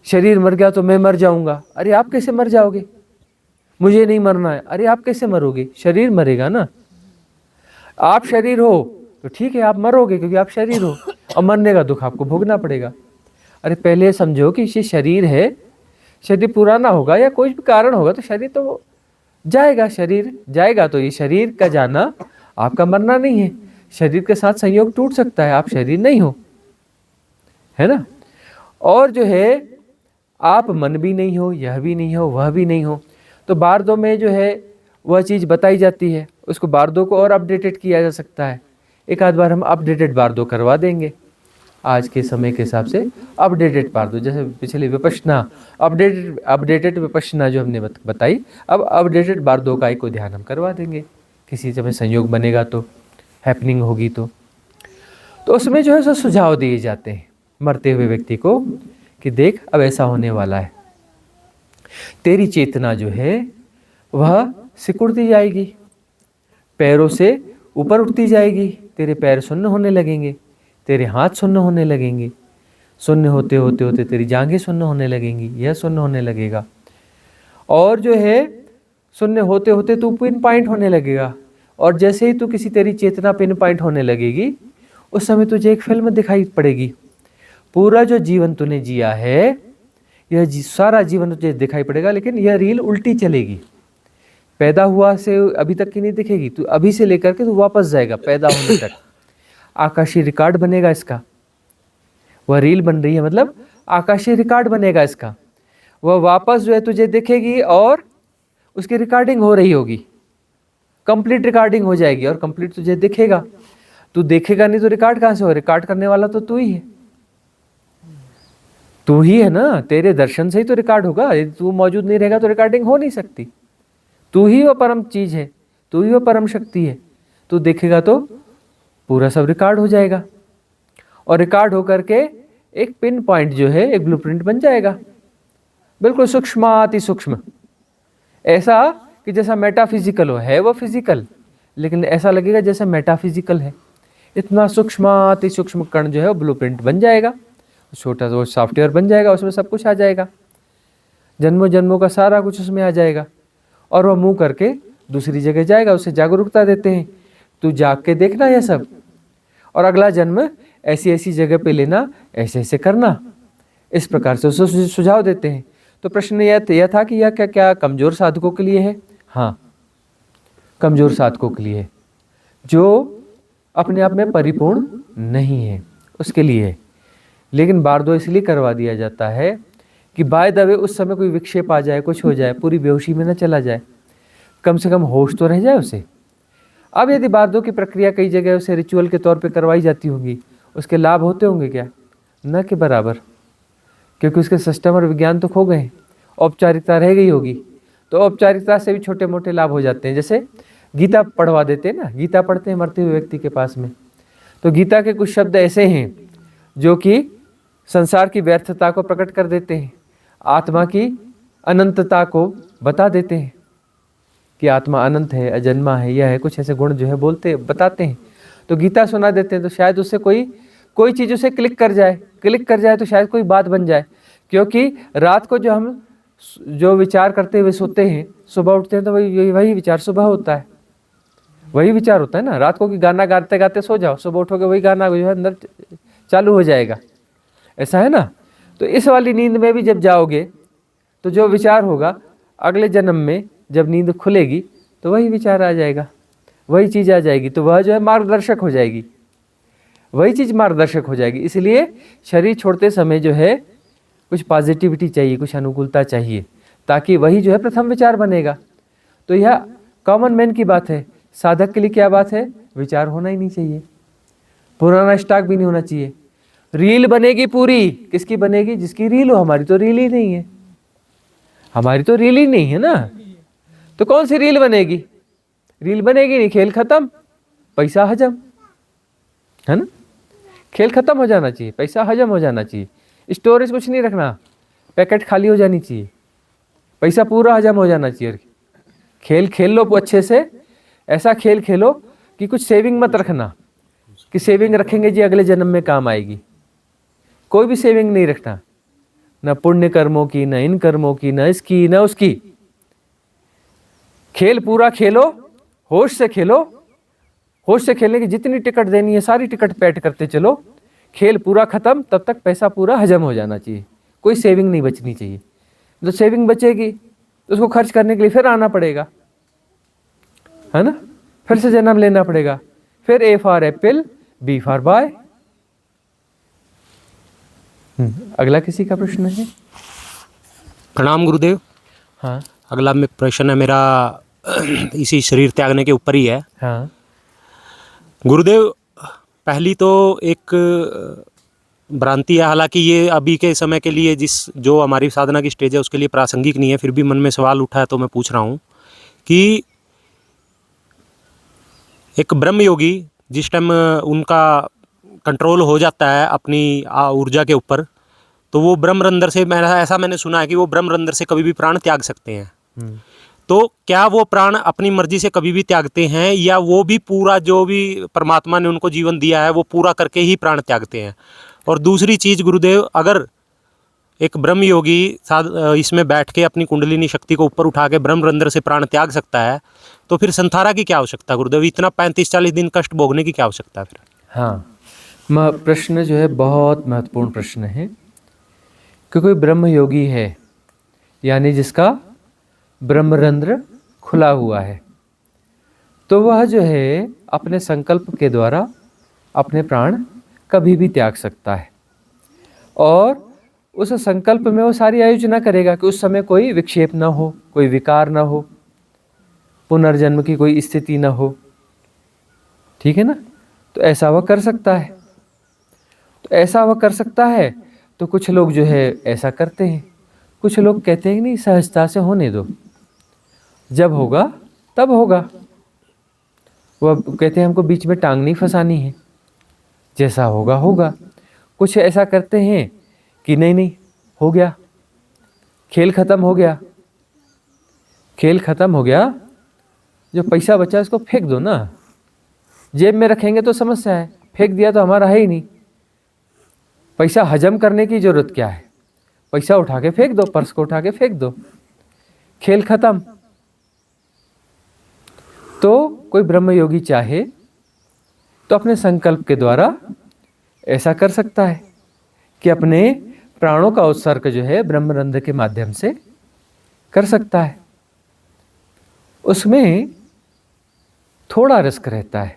शरीर मर गया तो मैं मर जाऊंगा। अरे आप कैसे मर जाओगे? मुझे नहीं मरना है। अरे आप कैसे मरोगे? शरीर मरेगा ना। आप शरीर हो तो ठीक है, आप मरोगे क्योंकि आप शरीर हो, और मरने का दुख आपको भोगना पड़ेगा। अरे पहले समझो कि ये शरीर है, शरीर पुराना होगा या कोई भी कारण होगा तो शरीर तो जाएगा, शरीर जाएगा। तो ये शरीर का जाना आपका मरना नहीं है। शरीर के साथ संयोग टूट सकता है, आप शरीर नहीं हो, है ना। और जो है आप मन भी नहीं हो, यह भी नहीं हो, वह भी नहीं हो। तो बारदो में जो है वह चीज़ बताई जाती है, उसको बारदो को और अपडेटेड किया जा सकता है। एक आध बार हम अपडेटेड बारदो करवा देंगे आज के समय के हिसाब से। अपडेटेड बारदो, जैसे पिछले विपश्यना अपडेटेड विपश्यना जो हमने बताई, अब अपडेटेड बारदो का एक को ध्यान हम करवा देंगे। किसी समय संयोग बनेगा तो, हैपनिंग होगी तो उसमें जो है सो सुझाव दिए जाते हैं मरते हुए व्यक्ति को कि देख अब ऐसा होने वाला है, तेरी चेतना जो है वह सिकुड़ती जाएगी, पैरों से ऊपर उठती जाएगी, तेरे पैर शून्य होने लगेंगे, तेरे हाथ शून्य होने लगेंगे, शून्य होते होते होते तेरी जांघें शून्य होने लगेंगी, यह शून्य होने लगेगा। और जो है शून्य होते होते तू पिन पॉइंट होने लगेगा। और जैसे ही तू किसी तेरी चेतना पिन पॉइंट होने लगेगी, उस समय तुझे एक फिल्म दिखाई पड़ेगी। पूरा जो जीवन तूने जिया है, यह सारा जीवन तुझे दिखाई पड़ेगा, लेकिन यह रील उल्टी चलेगी। पैदा हुआ से अभी तक की नहीं दिखेगी, तू अभी से लेकर के तू वापस जाएगा पैदा होने तक। आकाशीय रिकॉर्ड बनेगा इसका। वह रील बन रही है मतलब आकाशीय रिकॉर्ड बनेगा इसका। वह वापस जो है तुझे दिखेगी और उसकी रिकॉर्डिंग हो रही होगी, कंप्लीट रिकॉर्डिंग हो जाएगी और कंप्लीट तुझे दिखेगा। तू देखेगा नहीं तो रिकॉर्ड कहाँ से हो? रिकॉर्ड करने वाला तो तू ही है, तू ही है ना। तेरे दर्शन से ही तो रिकॉर्ड होगा। यदि तू मौजूद नहीं रहेगा तो रिकॉर्डिंग हो नहीं सकती। तू ही वो परम चीज है, तू ही वो परम शक्ति है। तू देखेगा तो पूरा सब रिकॉर्ड हो जाएगा, और रिकॉर्ड होकर के एक पिन पॉइंट जो है, एक ब्लूप्रिंट बन जाएगा, बिल्कुल सूक्ष्माति सूक्ष्म। ऐसा कि जैसा मेटाफिजिकल हो, है वो फिजिकल लेकिन ऐसा लगेगा जैसा मेटाफिजिकल है। इतना सूक्ष्माति सूक्ष्म कण जो है वो ब्लूप्रिंट बन जाएगा, छोटा सा वो सॉफ्टवेयर बन जाएगा, उसमें सब कुछ आ जाएगा, जन्मों जन्मों का सारा कुछ उसमें आ जाएगा। और वह मुँह करके दूसरी जगह जाएगा, उसे जागरूकता देते हैं, तू जाग के देखना यह सब, और अगला जन्म ऐसी ऐसी जगह पे लेना, ऐसे ऐसे करना, इस प्रकार से उसे सुझाव देते हैं। तो प्रश्न यह था कि यह क्या क्या कमज़ोर साधकों के लिए है? हाँ, कमज़ोर साधकों के लिए, जो अपने आप में परिपूर्ण नहीं है, उसके लिए है। लेकिन बारदो इसलिए करवा दिया जाता है कि बाय द वे उस समय कोई विक्षेप आ जाए, कुछ हो जाए, पूरी बेहोशी में न चला जाए, कम से कम होश तो रह जाए उसे। अब यदि बारदो की प्रक्रिया कई जगह उसे रिचुअल के तौर पे करवाई जाती होंगी, उसके लाभ होते होंगे क्या? न के बराबर, क्योंकि उसके सिस्टम और विज्ञान तो खो गए, औपचारिकता रह गई होगी। तो औपचारिकता से भी छोटे मोटे लाभ हो जाते हैं। जैसे गीता पढ़वा देते हैं ना, गीता पढ़ते हैं मरते हुए व्यक्ति के पास में, तो गीता के कुछ शब्द ऐसे हैं जो कि संसार की व्यर्थता को प्रकट कर देते हैं, आत्मा की अनंतता को बता देते हैं कि आत्मा अनंत है, अजन्मा है, यह है, कुछ ऐसे गुण जो है बोलते बताते हैं। तो गीता सुना देते हैं, तो शायद उससे कोई चीज़ उसे क्लिक कर जाए तो शायद कोई बात बन जाए। क्योंकि रात को जो हम जो विचार करते हुए सोते हैं, सुबह उठते हैं तो वही विचार सुबह होता है, वही विचार होता है ना। रात को कि गाना गाते गाते सो जाओ, सुबह उठोगे वही गाना जो है अंदर चालू हो जाएगा, ऐसा है ना। तो इस वाली नींद में भी जब जाओगे तो जो विचार होगा अगले जन्म में जब नींद खुलेगी तो वही विचार आ जाएगा, वही चीज़ आ जाएगी, तो वह जो है मार्गदर्शक हो जाएगी, वही चीज़ मार्गदर्शक हो जाएगी। इसलिए शरीर छोड़ते समय जो है कुछ पॉजिटिविटी चाहिए, कुछ अनुकूलता चाहिए, ताकि वही जो है प्रथम विचार बनेगा। तो यह कॉमन मैन की बात है। साधक के लिए क्या बात है? विचार होना ही नहीं चाहिए, पुराना स्टॉक भी नहीं होना चाहिए। रील बनेगी पूरी, किसकी बनेगी? जिसकी रील हो। हमारी तो रील ही नहीं है, हमारी तो रील ही नहीं है ना, तो कौन सी रील बनेगी? रील बनेगी नहीं, खेल खत्म, पैसा हजम, है ना। खेल खत्म हो जाना चाहिए, पैसा हजम हो जाना चाहिए, स्टोरेज कुछ नहीं रखना, पैकेट खाली हो जानी चाहिए, पैसा पूरा हजम हो जाना चाहिए। खेल खेल लो अच्छे से, ऐसा खेल खेलो कि कुछ सेविंग मत रखना कि सेविंग रखेंगे जी अगले जन्म में काम आएगी। कोई भी सेविंग नहीं रखना, न पुण्य कर्मों की, न इन कर्मों की, न इसकी न उसकी। खेल पूरा खेलो, होश से खेलो। होश से खेलने की जितनी टिकट देनी है सारी टिकट पैट करते चलो। खेल पूरा खत्म, तब तक पैसा पूरा हजम हो जाना चाहिए, कोई सेविंग नहीं बचनी चाहिए। जो सेविंग बचेगी तो उसको खर्च करने के लिए फिर आना पड़ेगा, है ना, फिर से जन्म लेना पड़ेगा। फिर A for Apple, B for boy. अगला किसी का प्रश्न है? प्रणाम गुरुदेव। हाँ अगला में प्रश्न है मेरा इसी शरीर त्यागने के ऊपर ही है। हाँ गुरुदेव, पहली तो एक भ्रांति है, हालांकि ये अभी के समय के लिए जो हमारी साधना की स्टेज है उसके लिए प्रासंगिक नहीं है, फिर भी मन में सवाल उठा है तो मैं पूछ रहा हूँ कि एक ब्रह्म योगी जिस टाइम उनका कंट्रोल हो जाता है अपनी ऊर्जा के ऊपर, तो वो ब्रह्मरंध्र से, मैंने सुना है कि वो ब्रह्मरंध्र से कभी भी प्राण त्याग सकते हैं। तो क्या वो प्राण अपनी मर्जी से कभी भी त्यागते हैं, या वो भी पूरा जो भी परमात्मा ने उनको जीवन दिया है वो पूरा करके ही प्राण त्यागते हैं? और दूसरी चीज़ गुरुदेव, अगर एक ब्रह्म योगी इसमें बैठ के अपनी कुंडलिनी शक्ति को ऊपर उठा के ब्रह्मरंध्र से प्राण त्याग सकता है, तो फिर संथारा की क्या आवश्यकता गुरुदेव? इतना 35-40 दिन कष्ट भोगने की क्या आवश्यकता है फिर? हाँ, प्रश्न जो है बहुत महत्वपूर्ण प्रश्न है कि कोई ब्रह्म योगी है यानी जिसका ब्रह्मरंध्र खुला हुआ है, तो वह जो है अपने संकल्प के द्वारा अपने प्राण कभी भी त्याग सकता है। और उस संकल्प में वो सारी आयोजना करेगा कि उस समय कोई विक्षेप न हो, कोई विकार न हो, पुनर्जन्म की कोई स्थिति न हो। ठीक है ना? तो ऐसा वह कर सकता है। तो ऐसा वह कर सकता है तो कुछ लोग जो है ऐसा करते हैं, कुछ लोग कहते हैं नहीं, सहजता से होने दो, जब होगा तब होगा। वह कहते हैं हमको बीच में टांग नहीं फंसानी है, जैसा होगा होगा। कुछ ऐसा करते हैं कि नहीं नहीं हो गया, खेल खत्म हो गया, खेल खत्म हो गया, जो पैसा बचा उसको फेंक दो ना, जेब में रखेंगे तो समस्या है, फेंक दिया तो हमारा है ही नहीं। पैसा हजम करने की जरूरत क्या है, पैसा उठा के फेंक दो, पर्स को उठा के फेंक दो, खेल खत्म। तो कोई ब्रह्म योगी चाहे तो अपने संकल्प के द्वारा ऐसा कर सकता है कि अपने प्राणों का उत्सर्ग जो है ब्रह्मरंध्र के माध्यम से कर सकता है। उसमें थोड़ा रिस्क रहता है,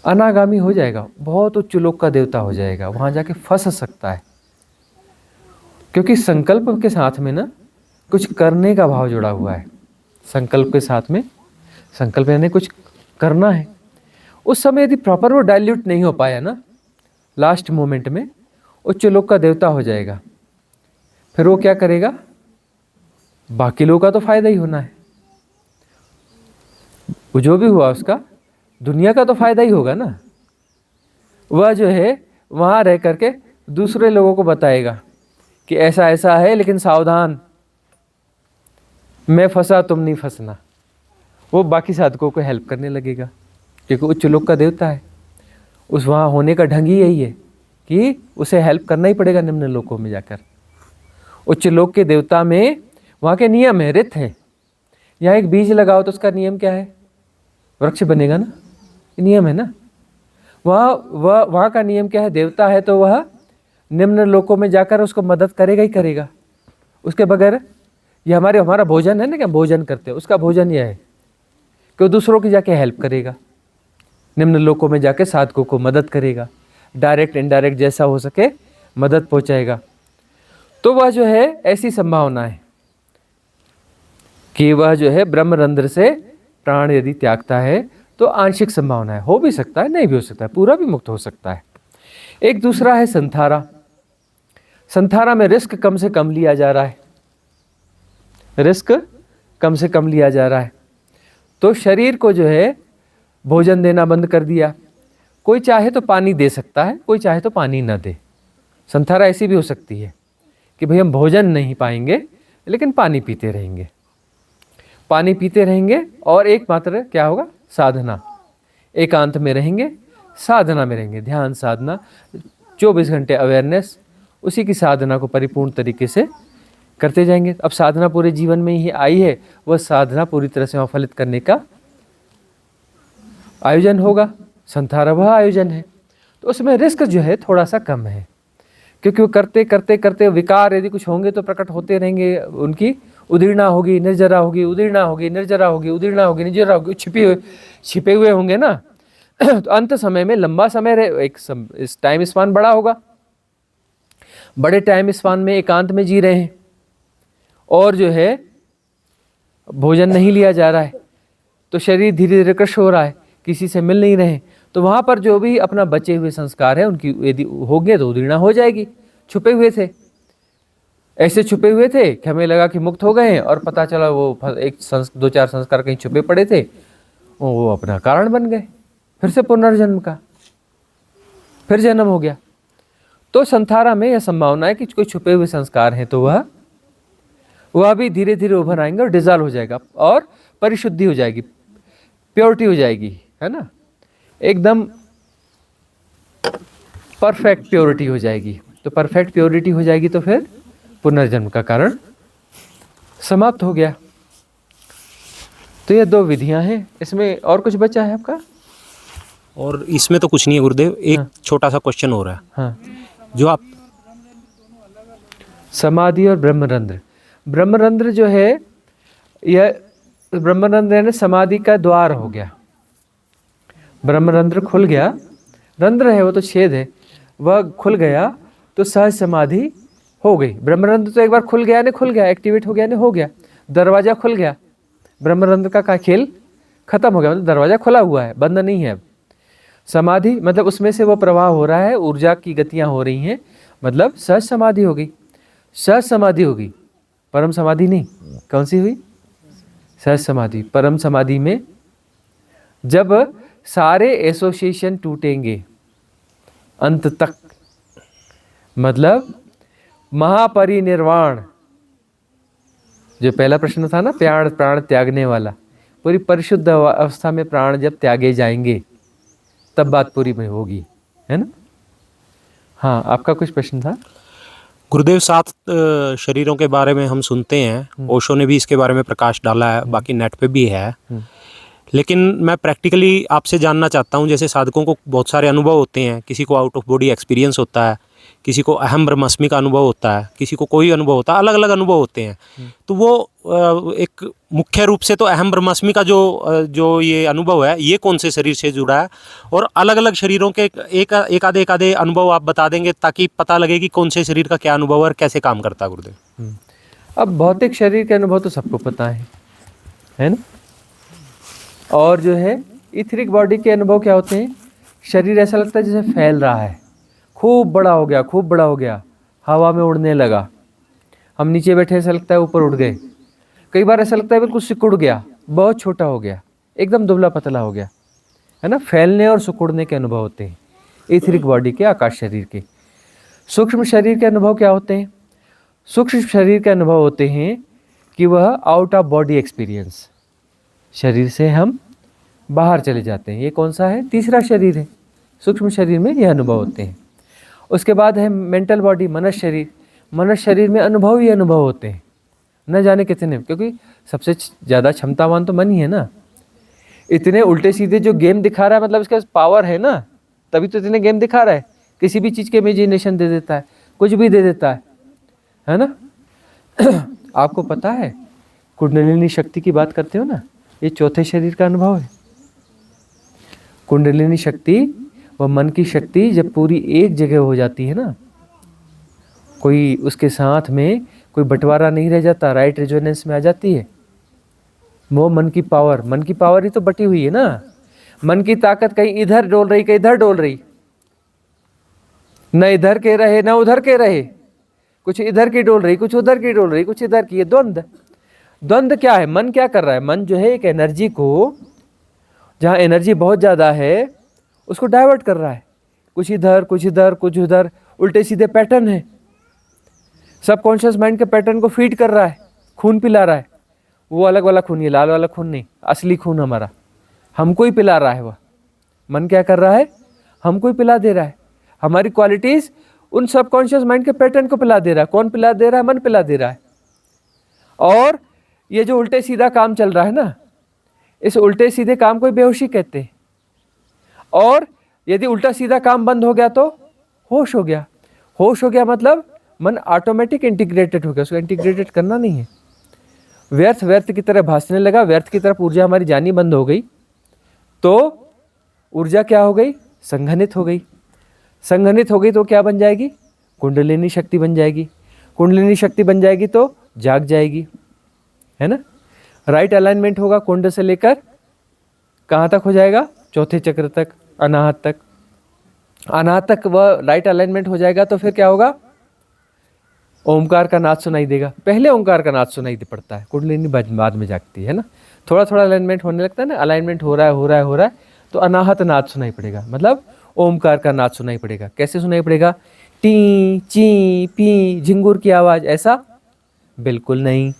अनागामी हो जाएगा, बहुत उच्च लोक का देवता हो जाएगा, वहां जाके फंस सकता है। क्योंकि संकल्प के साथ में ना कुछ करने का भाव जुड़ा हुआ है। संकल्प के साथ में, संकल्प यानी कुछ करना है। उस समय यदि प्रॉपर वो डाइल्यूट नहीं हो पाया ना, लास्ट मोमेंट में उच्च लोक का देवता हो जाएगा। फिर वो क्या करेगा, बाकी लोगों का तो फायदा ही होना है, वो जो भी हुआ उसका दुनिया का तो फायदा ही होगा ना। वह जो है वहाँ रह करके दूसरे लोगों को बताएगा कि ऐसा ऐसा है, लेकिन सावधान, मैं फंसा तुम नहीं फंसना। वो बाकी साधकों को हेल्प करने लगेगा, क्योंकि उच्च लोक का देवता है। उस वहाँ होने का ढंग ही यही है कि उसे हेल्प करना ही पड़ेगा निम्न लोकों में जाकर। उच्च लोक के देवता में वहाँ के नियम है, रित है। यहाँ एक बीज लगाओ तो उसका नियम क्या है, वृक्ष बनेगा ना, नियम है ना। वहाँ का नियम क्या है, देवता है तो वह निम्न लोकों में जाकर उसको मदद करेगा ही करेगा। उसके बगैर ये हमारा भोजन है ना, क्या भोजन करते हैं, उसका भोजन यह है कि वो दूसरों की जाके हेल्प करेगा, निम्न लोकों में जाके साधकों को मदद करेगा, डायरेक्ट इनडायरेक्ट जैसा हो सके मदद पहुंचाएगा। तो वह जो है ऐसी संभावना है कि वह जो है ब्रह्मरंध्र से प्राण यदि त्यागता है तो आंशिक संभावना है, हो भी सकता है, नहीं भी हो सकता है, पूरा भी मुक्त हो सकता है। एक दूसरा है संथारा। संथारा में रिस्क कम से कम लिया जा रहा है, रिस्क कम से कम लिया जा रहा है। तो शरीर को जो है भोजन देना बंद कर दिया। कोई चाहे तो पानी दे सकता है, कोई चाहे तो पानी न दे। संथारा ऐसी भी हो सकती है कि भाई हम भोजन नहीं पाएंगे लेकिन पानी पीते रहेंगे, पानी पीते रहेंगे। और एकमात्र क्या होगा? साधना, एकांत में रहेंगे, साधना में रहेंगे, ध्यान साधना, 24 घंटे अवेयरनेस, उसी की साधना को परिपूर्ण तरीके से करते जाएंगे। अब साधना पूरे जीवन में ही आई है, वह साधना पूरी तरह से फलित करने का आयोजन होगा। संथारा वह आयोजन है, तो उसमें रिस्क जो है थोड़ा सा कम है, क्योंकि वो करते करते करते विकार यदि कुछ होंगे तो प्रकट होते रहेंगे। उनकी उदीर्णा होगी, निर्जरा होगी, उदीर्णा होगी, निर्जरा होगी, उदीर्णा होगी, निर्जरा होगी, छिपे हुए होंगे ना। तो अंत समय में लंबा समय रहे, इस टाइम स्पान बड़ा होगा, बड़े टाइम स्पान में एकांत में जी रहे हैं और जो है भोजन नहीं लिया जा रहा है, तो शरीर धीरे धीरे कृश हो रहा है, किसी से मिल नहीं रहे, तो वहाँ पर जो भी अपना बचे हुए संस्कार है उनकी यदि होंगे तो उदीर्णा हो जाएगी। छुपे हुए थे, ऐसे छुपे हुए थे कि हमें लगा कि मुक्त हो गए हैं, और पता चला वो दो चार संस्कार कहीं छुपे पड़े थे, वो अपना कारण बन गए, फिर से पुनर्जन्म का फिर जन्म हो गया। तो संथारा में यह संभावना है कि कोई छुपे हुए संस्कार हैं तो वह भी धीरे धीरे उभर आएंगे और डिजॉल्व हो जाएगा और परिशुद्धि हो जाएगी, प्योरिटी हो जाएगी, है ना, एकदम परफेक्ट प्योरिटी हो जाएगी। तो परफेक्ट प्योरिटी हो जाएगी तो फिर पुनर्जन्म का कारण समाप्त हो गया। तो ये 2 विधियां हैं। इसमें और कुछ बचा है आपका? और इसमें तो कुछ नहीं है गुरुदेव, एक छोटा सा क्वेश्चन हो रहा है। हाँ, जो आप समाधि और ब्रह्मरंध्र, ब्रह्मरंध्र जो है, यह ब्रह्मरंध्र यानी समाधि का द्वार हो गया। ब्रह्मरंध्र खुल गया, रंध्र है वो तो छेद है, वह खुल गया तो सहज समाधि हो गई। ब्रह्मरंध्र तो एक बार खुल गया, ने खुल गया, एक्टिवेट हो गया, ने हो गया, दरवाजा खुल गया, ब्रह्मरंध्र का खेल खत्म हो गया, मतलब दरवाजा खुला हुआ है, बंद नहीं है। समाधि मतलब उसमें से वो प्रवाह हो रहा है, ऊर्जा की गतियां हो रही हैं, मतलब सहज समाधि हो गई। सहज समाधि होगी, परम समाधि नहीं। कौन सी हुई? सहज समाधि। परम समाधि में जब सारे एसोसिएशन टूटेंगे अंत तक, मतलब महापरिनिर्वाण, जो पहला प्रश्न था ना, प्राण त्यागने वाला, पूरी परिशुद्ध अवस्था में प्राण जब त्यागे जाएंगे तब बात पूरी में होगी, है ना। हाँ, आपका कुछ प्रश्न था? गुरुदेव 7 शरीरों के बारे में हम सुनते हैं, ओशो ने भी इसके बारे में प्रकाश डाला है, बाकी नेट पे भी है, लेकिन मैं प्रैक्टिकली आपसे जानना चाहता हूँ, जैसे साधकों को बहुत सारे अनुभव होते हैं, किसी को आउट ऑफ बॉडी एक्सपीरियंस होता है, किसी को अहम ब्रह्मास्मि का अनुभव होता है, किसी को कोई अनुभव होता है, अलग अलग अनुभव होते हैं। तो वो एक मुख्य रूप से तो अहम ब्रह्मास्मि का जो ये अनुभव है, ये कौन से शरीर से जुड़ा है, और अलग अलग शरीरों के एक आधे अनुभव आप बता देंगे ताकि पता लगे कि कौन से शरीर का क्या अनुभव है और कैसे काम करता है गुरुदेव। अब भौतिक शरीर के अनुभव तो सबको पता है ना। और जो है इथरिक बॉडी के अनुभव क्या होते हैं? शरीर ऐसा लगता है जैसे फैल रहा है, खूब बड़ा हो गया, खूब बड़ा हो गया, हवा में उड़ने लगा। हम नीचे बैठे ऐसा लगता है ऊपर उड़ गए, कई बार ऐसा लगता है बिल्कुल सिकुड़ गया, बहुत छोटा हो गया, एकदम दुबला पतला हो गया, है ना। फैलने और सिकुड़ने के अनुभव होते हैं इथरिक बॉडी के, आकाश शरीर के। सूक्ष्म शरीर के अनुभव क्या होते हैं? सूक्ष्म शरीर के अनुभव होते हैं कि वह आउट ऑफ बॉडी एक्सपीरियंस, शरीर से हम बाहर चले जाते हैं। ये कौन सा है? तीसरा शरीर है। सूक्ष्म शरीर में यह अनुभव होते हैं। उसके बाद है मेंटल बॉडी, मनस शरीर। मनस शरीर में अनुभव ही अनुभव होते हैं, न जाने कितने, क्योंकि सबसे ज़्यादा क्षमतावान तो मन ही है ना। इतने उल्टे सीधे जो गेम दिखा रहा है, मतलब इसका पावर है ना, तभी तो इतने गेम दिखा रहा है। किसी भी चीज़ के इमेजिनेशन दे देता है, कुछ भी दे देता है ना। आपको पता है कुंडलिनी शक्ति की बात करते हो ना, ये चौथे शरीर का अनुभव है। कुंडलिनी शक्ति व मन की शक्ति जब पूरी एक जगह हो जाती है ना, कोई उसके साथ में कोई बंटवारा नहीं रह जाता, राइट रेजोनेंस में आ जाती है, वो मन की पावर ही तो बटी हुई है ना। मन की ताकत कहीं इधर डोल रही, कहीं इधर डोल रही, न इधर के रहे न उधर के रहे, कुछ इधर की डोल रही, कुछ उधर की डोल रही, कुछ इधर की। ये द्वंद्व क्या है? मन क्या कर रहा है? मन जो है एक एनर्जी को, जहाँ एनर्जी बहुत ज़्यादा है उसको डाइवर्ट कर रहा है, कुछ इधर कुछ इधर कुछ उधर, उल्टे सीधे पैटर्न है। सबकॉन्शियस माइंड के पैटर्न को फीड कर रहा है, खून पिला रहा है, वो अलग वाला खून, ये लाल वाला खून नहीं, असली खून हमारा, हमको ही पिला रहा है वह। मन क्या कर रहा है? हमको ही पिला दे रहा है। हमारी क्वालिटीज उन सबकॉन्शियस माइंड के पैटर्न को पिला दे रहा है। कौन पिला दे रहा है? मन पिला दे रहा है। और ये जो उल्टे सीधा काम चल रहा है ना, इस उल्टे सीधे काम को बेहोशी कहते हैं। और यदि उल्टा सीधा काम बंद हो गया तो होश हो गया। होश हो गया मतलब मन ऑटोमेटिक इंटीग्रेटेड हो गया, उसको इंटीग्रेटेड करना नहीं है। व्यर्थ व्यर्थ की तरह भासने लगा, व्यर्थ की तरफ ऊर्जा हमारी जानी बंद हो गई, तो ऊर्जा क्या हो गई? संघनित हो गई। संघनित हो गई तो क्या बन जाएगी? कुंडलिनी शक्ति बन जाएगी। कुंडलिनी शक्ति बन जाएगी तो जाग जाएगी, है ना। राइट अलाइनमेंट होगा, कुंड से लेकर कहाँ तक हो जाएगा? चौथे चक्र तक, अनाहत तक। अनाहत तक वह राइट अलाइनमेंट हो जाएगा तो फिर क्या होगा? ओमकार का नाद सुनाई देगा। पहले ओमकार का नाद सुनाई पड़ता है, कुंडलिनी बाद में जागती है ना। थोड़ा थोड़ा अलाइनमेंट होने लगता है ना, अलाइनमेंट हो रहा है तो अनाहत नाद सुनाई पड़ेगा, मतलब ओमकार का नाद सुनाई पड़ेगा। कैसे सुनाई पड़ेगा? टी ची पी, झिंगुर की आवाज, ऐसा बिल्कुल नहीं।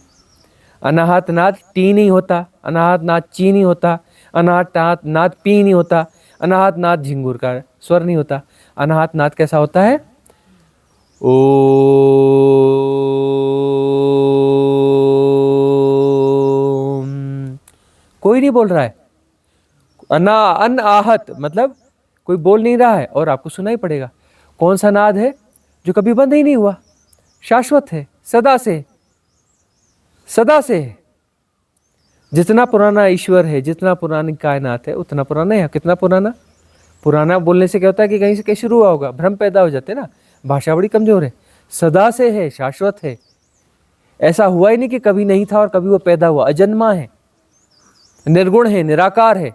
अनाहत नाद टी नहीं होता, अनाहत नाद ची नहीं होता, अनाहत नाद पी नहीं होता, अनाहत नाद झिंगुर का स्वर नहीं होता। अनाहत नाद कैसा होता है? ओम। कोई नहीं बोल रहा है। अनाहत मतलब कोई बोल नहीं रहा है और आपको सुनाई पड़ेगा। कौन सा नाद है? जो कभी बंद ही नहीं हुआ, शाश्वत है, सदा से है। जितना पुराना ईश्वर है, जितना पुरानी कायनात है, उतना पुराना है। कितना पुराना? पुराना बोलने से क्या होता है कि कहीं से कहीं शुरू हुआ होगा, भ्रम पैदा हो जाते हैं ना। भाषा बड़ी कमजोर है। सदा से है, शाश्वत है। ऐसा हुआ ही नहीं कि कभी नहीं था और कभी वो पैदा हुआ। अजन्मा है, निर्गुण है, निराकार है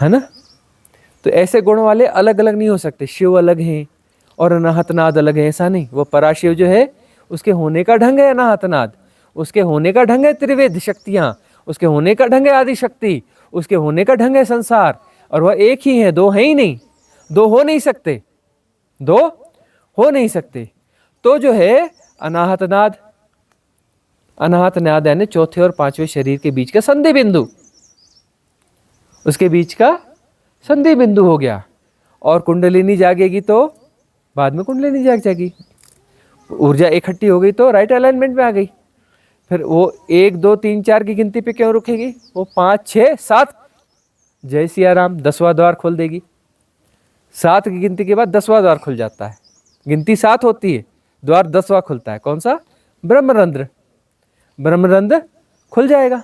ना। तो ऐसे गुण वाले अलग अलग नहीं हो सकते। शिव अलग हैं और अनाहत नाद अलग है, ऐसा नहीं। वो पराशिव जो है उसके होने का ढंग है अनाहत नाद, उसके होने का ढंग है त्रिवेद शक्तियाँ, उसके होने का ढंग है आदि शक्ति, उसके होने का ढंग है संसार। और वह एक ही है, दो है ही नहीं, दो हो नहीं सकते, दो हो नहीं सकते। तो जो है अनाहत नाद, अनाहत नाद यानी चौथे और पांचवें शरीर के बीच का संधि बिंदु, उसके बीच का संधि बिंदु हो गया। और कुंडलिनी जागेगी तो बाद में कुंडलिनी जाग जाएगी। ऊर्जा इकट्ठी हो गई तो राइट अलाइनमेंट में आ गई। फिर वो 1 2 3 4 की गिनती पे क्यों रुकेगी? वो 5 6 7, जय सिया राम, 10वां द्वार खोल देगी। 7 की गिनती के बाद 10वां द्वार खुल जाता है। गिनती 7 होती है, द्वार 10वां खुलता है। कौन सा? ब्रह्मरंध्र। ब्रह्मरंध्र खुल जाएगा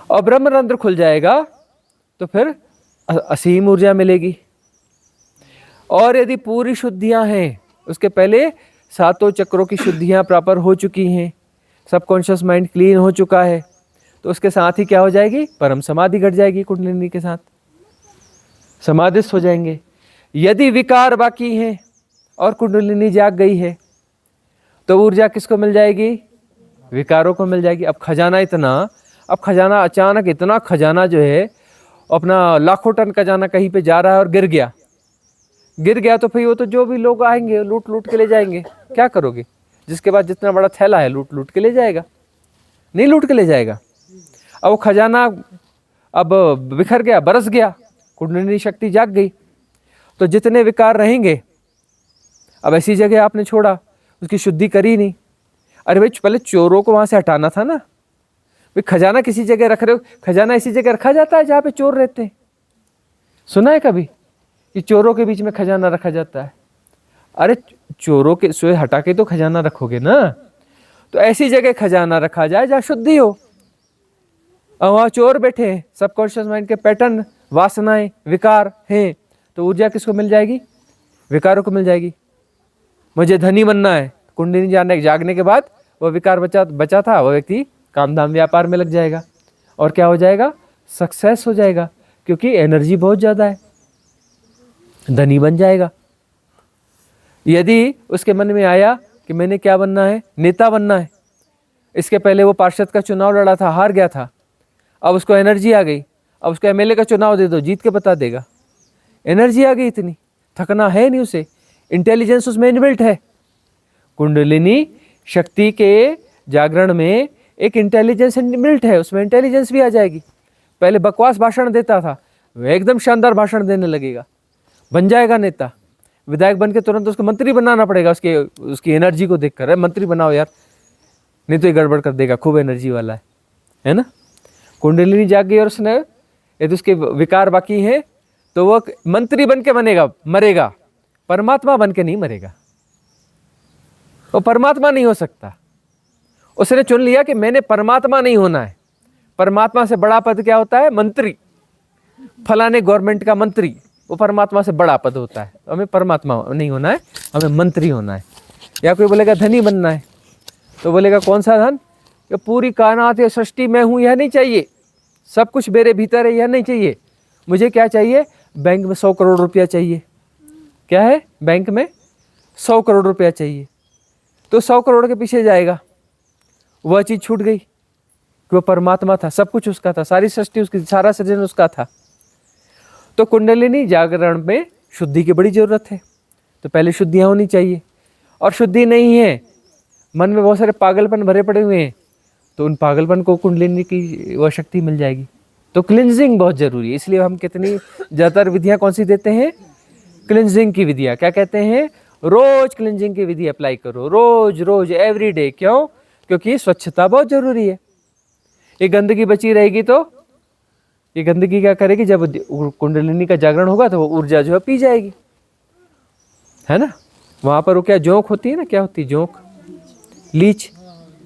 और ब्रह्मरंध्र खुल जाएगा तो फिर असीम ऊर्जा मिलेगी। और यदि पूरी शुद्धियां हैं, उसके पहले 7 चक्रों की शुद्धियां प्रॉपर हो चुकी हैं, सबकॉन्शियस माइंड क्लीन हो चुका है, तो उसके साथ ही क्या हो जाएगी? परम समाधि घट जाएगी। कुंडलिनी के साथ समाधिस्थ हो जाएंगे। यदि विकार बाकी हैं और कुंडलिनी जाग गई है तो ऊर्जा किसको मिल जाएगी? विकारों को मिल जाएगी। अब खजाना अचानक इतना खजाना जो है, अपना लाखों टन खजाना कहीं पे जा रहा है और गिर गया तो फिर वो तो जो भी लोग आएंगे लूट के ले जाएंगे। क्या करोगे? जिसके पास जितना बड़ा थैला है लूट के ले जाएगा? नहीं लूट के ले जाएगा। अब वो खजाना अब बिखर गया, बरस गया, कुंडलिनी शक्ति जाग गई, तो जितने विकार रहेंगे, अब ऐसी जगह आपने छोड़ा, उसकी शुद्धि करी नहीं। अरे भाई पहले चोरों को वहां से हटाना था ना। भाई खजाना किसी जगह रख रहे हो, खजाना इसी जगह रखा जाता है जहाँ पे चोर रहते हैं। सुना है कभी कि चोरों के बीच में खजाना रखा जाता है? अरे चोरों के सोए हटा के तो खजाना रखोगे ना। तो ऐसी जगह खजाना रखा जाए जहाँ शुद्धि हो। और वहाँ चोर बैठे हैं, सबकॉन्शियस माइंड के पैटर्न, वासनाएं, विकार हैं, तो ऊर्जा किसको मिल जाएगी? विकारों को मिल जाएगी। मुझे धनी बनना है, कुंडलिनी जागने के बाद वो विकार बचा था, वो व्यक्ति काम धाम व्यापार में लग जाएगा और क्या हो जाएगा? सक्सेस हो जाएगा, क्योंकि एनर्जी बहुत ज़्यादा है, धनी बन जाएगा। यदि उसके मन में आया कि मैंने क्या बनना है? नेता बनना है। इसके पहले वो पार्षद का चुनाव लड़ा था, हार गया था, अब उसको एनर्जी आ गई, अब उसको एमएलए का चुनाव दे दो, जीत के बता देगा। एनर्जी आ गई, इतनी थकना है नहीं उसे, इंटेलिजेंस उसमें इनबिल्ट है, कुंडलिनी शक्ति के जागरण में एक इंटेलिजेंस इनबिल्ट है, उसमें इंटेलिजेंस भी आ जाएगी। पहले बकवास भाषण देता था, वह एकदम शानदार भाषण देने लगेगा, बन जाएगा नेता। विधायक बन के तुरंत उसको मंत्री बनाना पड़ेगा, उसकी एनर्जी को देखकर। है मंत्री बनाओ यार, नहीं तो ये गड़बड़ कर देगा, खूब एनर्जी वाला है ना। कुंडलिनी जाग गई और उसने, यदि उसके विकार बाकी हैं तो वो मंत्री बन के बनेगा, मरेगा, परमात्मा बन के नहीं मरेगा। वो परमात्मा नहीं हो सकता। उसने चुन लिया कि मैंने परमात्मा नहीं होना है। परमात्मा से बड़ा पद क्या होता है? मंत्री, फलाने गवर्नमेंट का मंत्री, वो परमात्मा से बड़ा पद होता है। हमें परमात्मा नहीं होना है, हमें मंत्री होना है। या कोई बोलेगा धनी बनना है, तो बोलेगा कौन सा धन? कि पूरी कायनात या सृष्टि में हूँ, यह नहीं चाहिए। सब कुछ मेरे भीतर है, यह नहीं चाहिए। मुझे क्या चाहिए? बैंक में 100 करोड़ रुपया चाहिए। क्या है? बैंक में 100 करोड़ रुपया चाहिए। तो 100 करोड़ के पीछे जाएगा। वह चीज़ छूट गई कि वो परमात्मा था, सब कुछ उसका था, सारी सृष्टि उसकी, सारा सृजन उसका था। तो कुंडलिनी जागरण में शुद्धि की बड़ी ज़रूरत है। तो पहले शुद्धियाँ होनी चाहिए, और शुद्धि नहीं है, मन में बहुत सारे पागलपन भरे पड़े हुए हैं, तो उन पागलपन को कुंडलिनी की वह शक्ति मिल जाएगी। तो क्लिनजिंग बहुत ज़रूरी है। इसलिए हम कितनी ज़्यादातर विधियाँ कौन सी देते हैं? क्लिनजिंग की विधियाँ। क्या कहते हैं? रोज क्लिनजिंग की विधि अप्लाई करो, रोज रोज, एवरी डे। क्यों? क्योंकि स्वच्छता बहुत ज़रूरी है। ये गंदगी बची रहेगी तो ये गंदगी क्या करेगी? जब कुंडलिनी का जागरण होगा तो वो ऊर्जा जो है पी जाएगी, है ना। वहाँ पर वो क्या जोंक होती है ना, क्या होती है जोंक? लीच,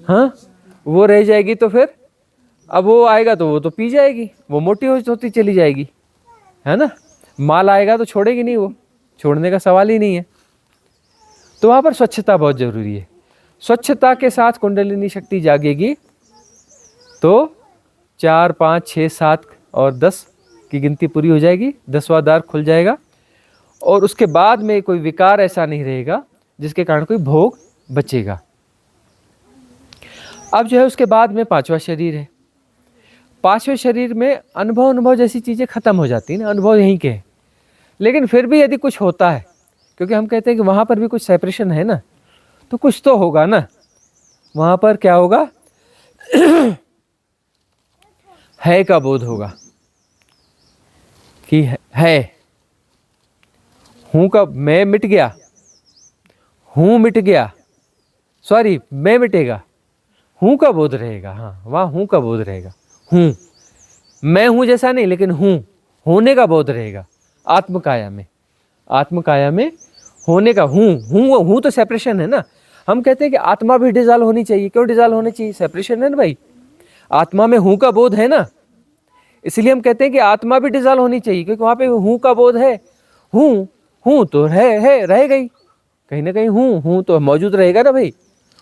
हाँ, वो रह जाएगी। तो फिर अब वो आएगा तो वो तो पी जाएगी, वो मोटी होती चली जाएगी, है ना। माल आएगा तो छोड़ेगी नहीं, वो छोड़ने का सवाल ही नहीं है। तो वहाँ पर स्वच्छता बहुत ज़रूरी है। स्वच्छता के साथ कुंडलिनी शक्ति जागेगी तो 4, 5, 6, 7 और 10 की गिनती पूरी हो जाएगी, 10वां द्वार खुल जाएगा। और उसके बाद में कोई विकार ऐसा नहीं रहेगा जिसके कारण कोई भोग बचेगा। अब जो है उसके बाद में 5वां शरीर है। 5वें शरीर में अनुभव जैसी चीज़ें खत्म हो जाती हैं ना, अनुभव यहीं के हैं। लेकिन फिर भी यदि कुछ होता है, क्योंकि हम कहते हैं कि वहाँ पर भी कुछ सेपरेशन है ना, तो कुछ तो होगा ना। वहाँ पर क्या होगा? है का बोध होगा कि है। हूँ का, मैं मिट गया, हूँ मिट गया, सॉरी मैं मिटेगा, हूँ का बोध रहेगा। हाँ, वहाँ हूँ का बोध रहेगा। हूँ, मैं हूँ जैसा नहीं, लेकिन हूँ, होने का बोध रहेगा। आत्मकाया में, आत्मकाया में होने का हूँ तो सेपरेशन है ना। हम कहते हैं कि आत्मा भी डिजॉल्व होनी चाहिए। क्यों डिजॉल्व होनी चाहिए? सेपरेशन है ना भाई। आत्मा में हूँ का बोध है ना, इसलिए हम कहते हैं कि आत्मा भी डिजॉल्व होनी चाहिए, क्योंकि वहाँ पे हूँ का बोध है। हूँ तो है रह गई कहीं ना कहीं। हूँ तो मौजूद रहेगा ना भाई।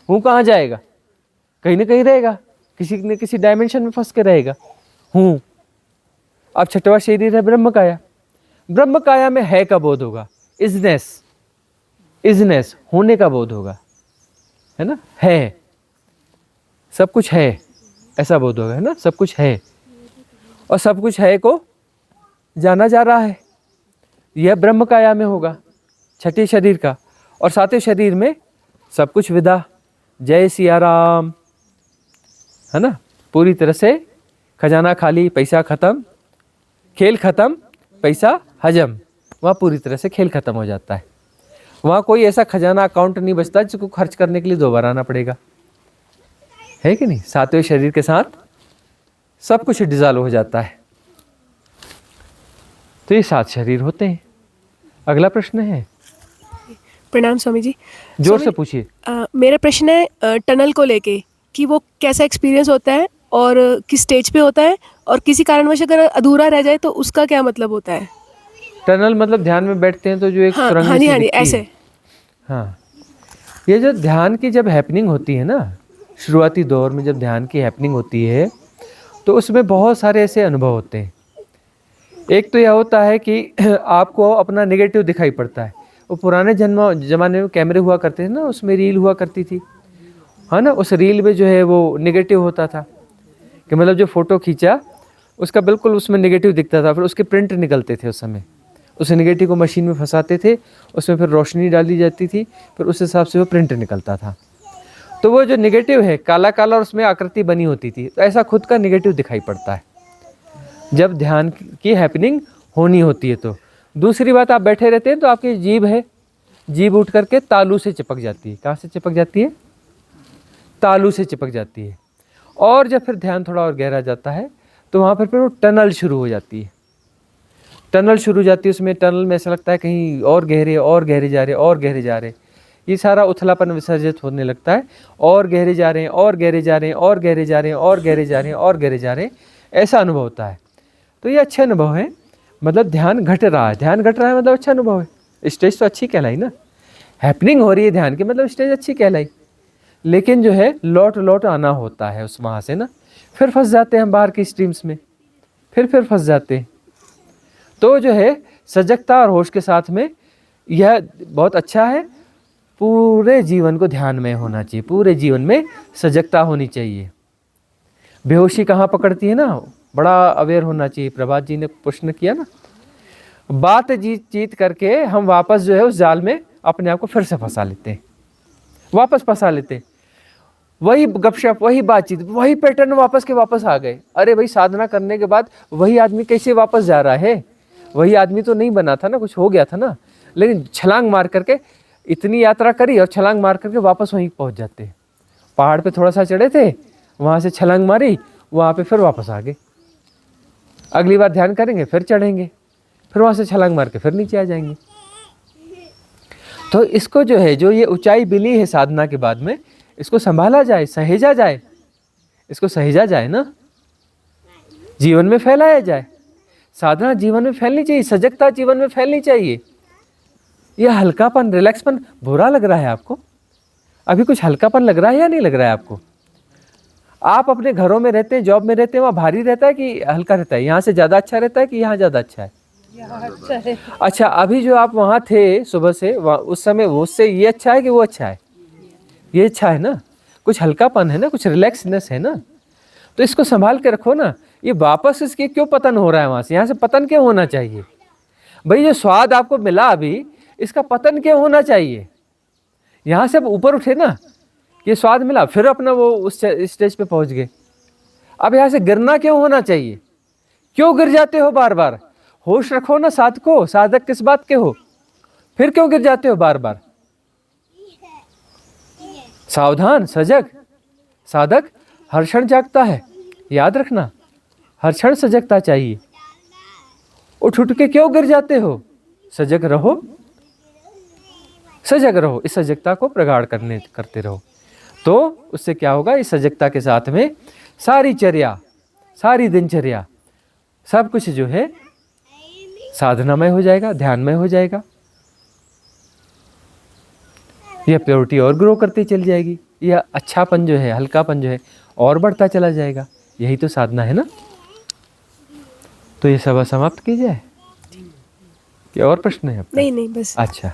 हूँ कहाँ जाएगा? कहीं ना कहीं रहेगा, किसी न किसी डायमेंशन में फंस के रहेगा हूँ। अब 6वां शरीर है ब्रह्म काया। ब्रह्म काया में है का बोध होगा, इजनेस होने का बोध होगा, है ना। है, सब कुछ है, ऐसा बोध होगा, है ना। सब कुछ है और सब कुछ है को जाना जा रहा है। यह ब्रह्म काया में होगा, 6ठे शरीर का। और 7वें शरीर में सब कुछ विदा, जय सिया राम, है ना। पूरी तरह से खजाना खाली, पैसा खत्म, खेल खत्म, पैसा हजम। वहाँ पूरी तरह से खेल खत्म हो जाता है। वहाँ कोई ऐसा खजाना अकाउंट नहीं बचता जिसको खर्च करने के लिए दोबारा आना पड़ेगा, है कि नहीं। 7वें शरीर के साथ सब कुछ डिजॉल्व हो जाता है। तो ये 7 शरीर होते हैं। अगला प्रश्न है। प्रणाम स्वामी जी। जोर से पूछिए। मेरा प्रश्न है टनल को लेके, कि वो कैसा एक्सपीरियंस होता है और किस स्टेज पे होता है, और किसी कारणवश अगर अधूरा रह जाए तो उसका क्या मतलब होता है? टनल मतलब ध्यान में बैठते हैं तो जो एक सुरंग हाँ सी जी, दिखती ऐसे। है। हाँ, ये जो ध्यान की जब हैपनिंग होती है ना, शुरुआती दौर में जब ध्यान की हैपनिंग होती है तो उसमें बहुत सारे ऐसे अनुभव होते हैं। एक तो यह होता है कि आपको अपना नेगेटिव दिखाई पड़ता है। वो पुराने ज़माने में कैमरे हुआ करते थे ना, उसमें रील हुआ करती थी, है ना। उस रील में जो है वो नेगेटिव होता था, कि मतलब जो फ़ोटो खींचा उसका बिल्कुल उसमें नेगेटिव दिखता था। फिर उसके प्रिंट निकलते थे उस समय, उस नेगेटिव को मशीन में फंसाते थे, उसमें फिर रोशनी डाली जाती थी, फिर उस हिसाब से वो प्रिंट निकलता था। तो वो जो नेगेटिव है काला काला और उसमें आकृति बनी होती थी, तो ऐसा खुद का नेगेटिव दिखाई पड़ता है जब ध्यान की हैपनिंग होनी होती है। तो दूसरी बात, आप बैठे रहते हैं तो आपकी जीभ है, जीभ उठ करके तालू से चिपक जाती है। कहाँ से चिपक जाती है? तालू से चिपक जाती है। और जब फिर ध्यान थोड़ा और गहरा जाता है तो वहाँ पर फिर वो टनल शुरू हो जाती है। टनल शुरू हो जाती है, उसमें टनल में ऐसा लगता है कहीं और गहरे और गहरे जा रहे और गहरे जा रहे, ये सारा उथलापन विसर्जित होने लगता है, और गहरे जा रहे हैं और गहरे जा रहे हैं और गहरे जा रहे हैं और गहरे जा रहे हैं और गहरे जा रहे हैं, ऐसा अनुभव होता है। तो ये अच्छे अनुभव है, मतलब ध्यान घट रहा है। ध्यान घट रहा है मतलब अच्छा अनुभव है। स्टेज तो अच्छी कहलाई ना, हैपनिंग हो रही है ध्यान की, मतलब स्टेज अच्छी कहलाई। लेकिन जो है लौट आना होता है उस वहाँ से ना, फिर फंस जाते हैं हम बाहर की स्ट्रीम्स में, फिर फंस जाते हैं। तो जो है सजगता और होश के साथ में यह बहुत अच्छा है। पूरे जीवन को ध्यान में होना चाहिए, पूरे जीवन में सजगता होनी चाहिए। बेहोशी कहाँ पकड़ती है ना, बड़ा अवेयर होना चाहिए। प्रभात जी ने प्रश्न किया ना, बात जीत करके हम वापस जो है उस जाल में अपने आप को फिर से फंसा लेते हैं, वापस फंसा लेते हैं। वही गपशप, वही बातचीत, वही पैटर्न वापस के वापस आ गए। अरे भाई, साधना करने के बाद वही आदमी कैसे वापस जा रहा है? वही आदमी तो नहीं बना था ना, कुछ हो गया था ना। लेकिन छलांग मार करके इतनी यात्रा करी और छलांग मार करके वापस वहीं पहुंच जाते हैं। पहाड़ पे थोड़ा सा चढ़े थे, वहाँ से छलांग मारी, वहाँ पे फिर वापस आ गए। अगली बार ध्यान करेंगे, फिर चढ़ेंगे, फिर वहाँ से छलांग मार के फिर नीचे आ जाएंगे। तो इसको जो है, जो ये ऊंचाई मिली है साधना के बाद में, इसको संभाला जाए, सहेजा जाए, इसको सहेजा जाए ना, जीवन में फैलाया जाए। साधना जीवन में फैलनी चाहिए, सजगता जीवन में फैलनी चाहिए। यह हल्कापन, रिलैक्सपन बुरा लग रहा है आपको? अभी कुछ हल्कापन लग रहा है या नहीं लग रहा है आपको? आप अपने घरों में रहते हैं, जॉब में रहते हैं, वहाँ भारी रहता है कि हल्का रहता है? यहाँ से ज़्यादा अच्छा रहता है कि यहाँ ज़्यादा अच्छा है? अच्छा, अभी जो आप वहाँ थे सुबह से, उस समय उससे ये अच्छा है कि वो अच्छा है? ये अच्छा है ना, कुछ हल्कापन है ना, कुछ रिलैक्सनेस है ना। तो इसको संभाल के रखो ना। ये वापस इसके क्यों पतन हो रहा है वहाँ से? यहाँ से पतन क्यों होना चाहिए भाई? जो स्वाद आपको मिला अभी, इसका पतन क्यों होना चाहिए? यहाँ से ऊपर उठे ना, ये स्वाद मिला, फिर अपना वो उस स्टेज पे पहुँच गए। अब यहाँ से गिरना क्यों होना चाहिए? क्यों गिर जाते हो बार बार? होश रखो ना साधको, साधक किस बात के हो? फिर क्यों गिर जाते हो बार बार? सावधान, सजग। साधक हर क्षण जागता है, याद रखना, हर क्षण सजगता चाहिए। उठ के क्यों गिर जाते हो? सजग रहो, सजग रहो, इस सजगता को प्रगाढ़ करते रहो। तो उससे क्या होगा? इस सजगता के साथ में सारी चर्या, सारी दिनचर्या, सब कुछ जो है साधनामय हो जाएगा, ध्यानमय हो जाएगा। यह प्योरिटी और ग्रो करती चली जाएगी, यह अच्छापन जो है, हल्कापन जो है और बढ़ता चला जाएगा। यही तो साधना है ना। तो ये सभा समाप्त की जाए कि और प्रश्न है आपका? नहीं बस। अच्छा।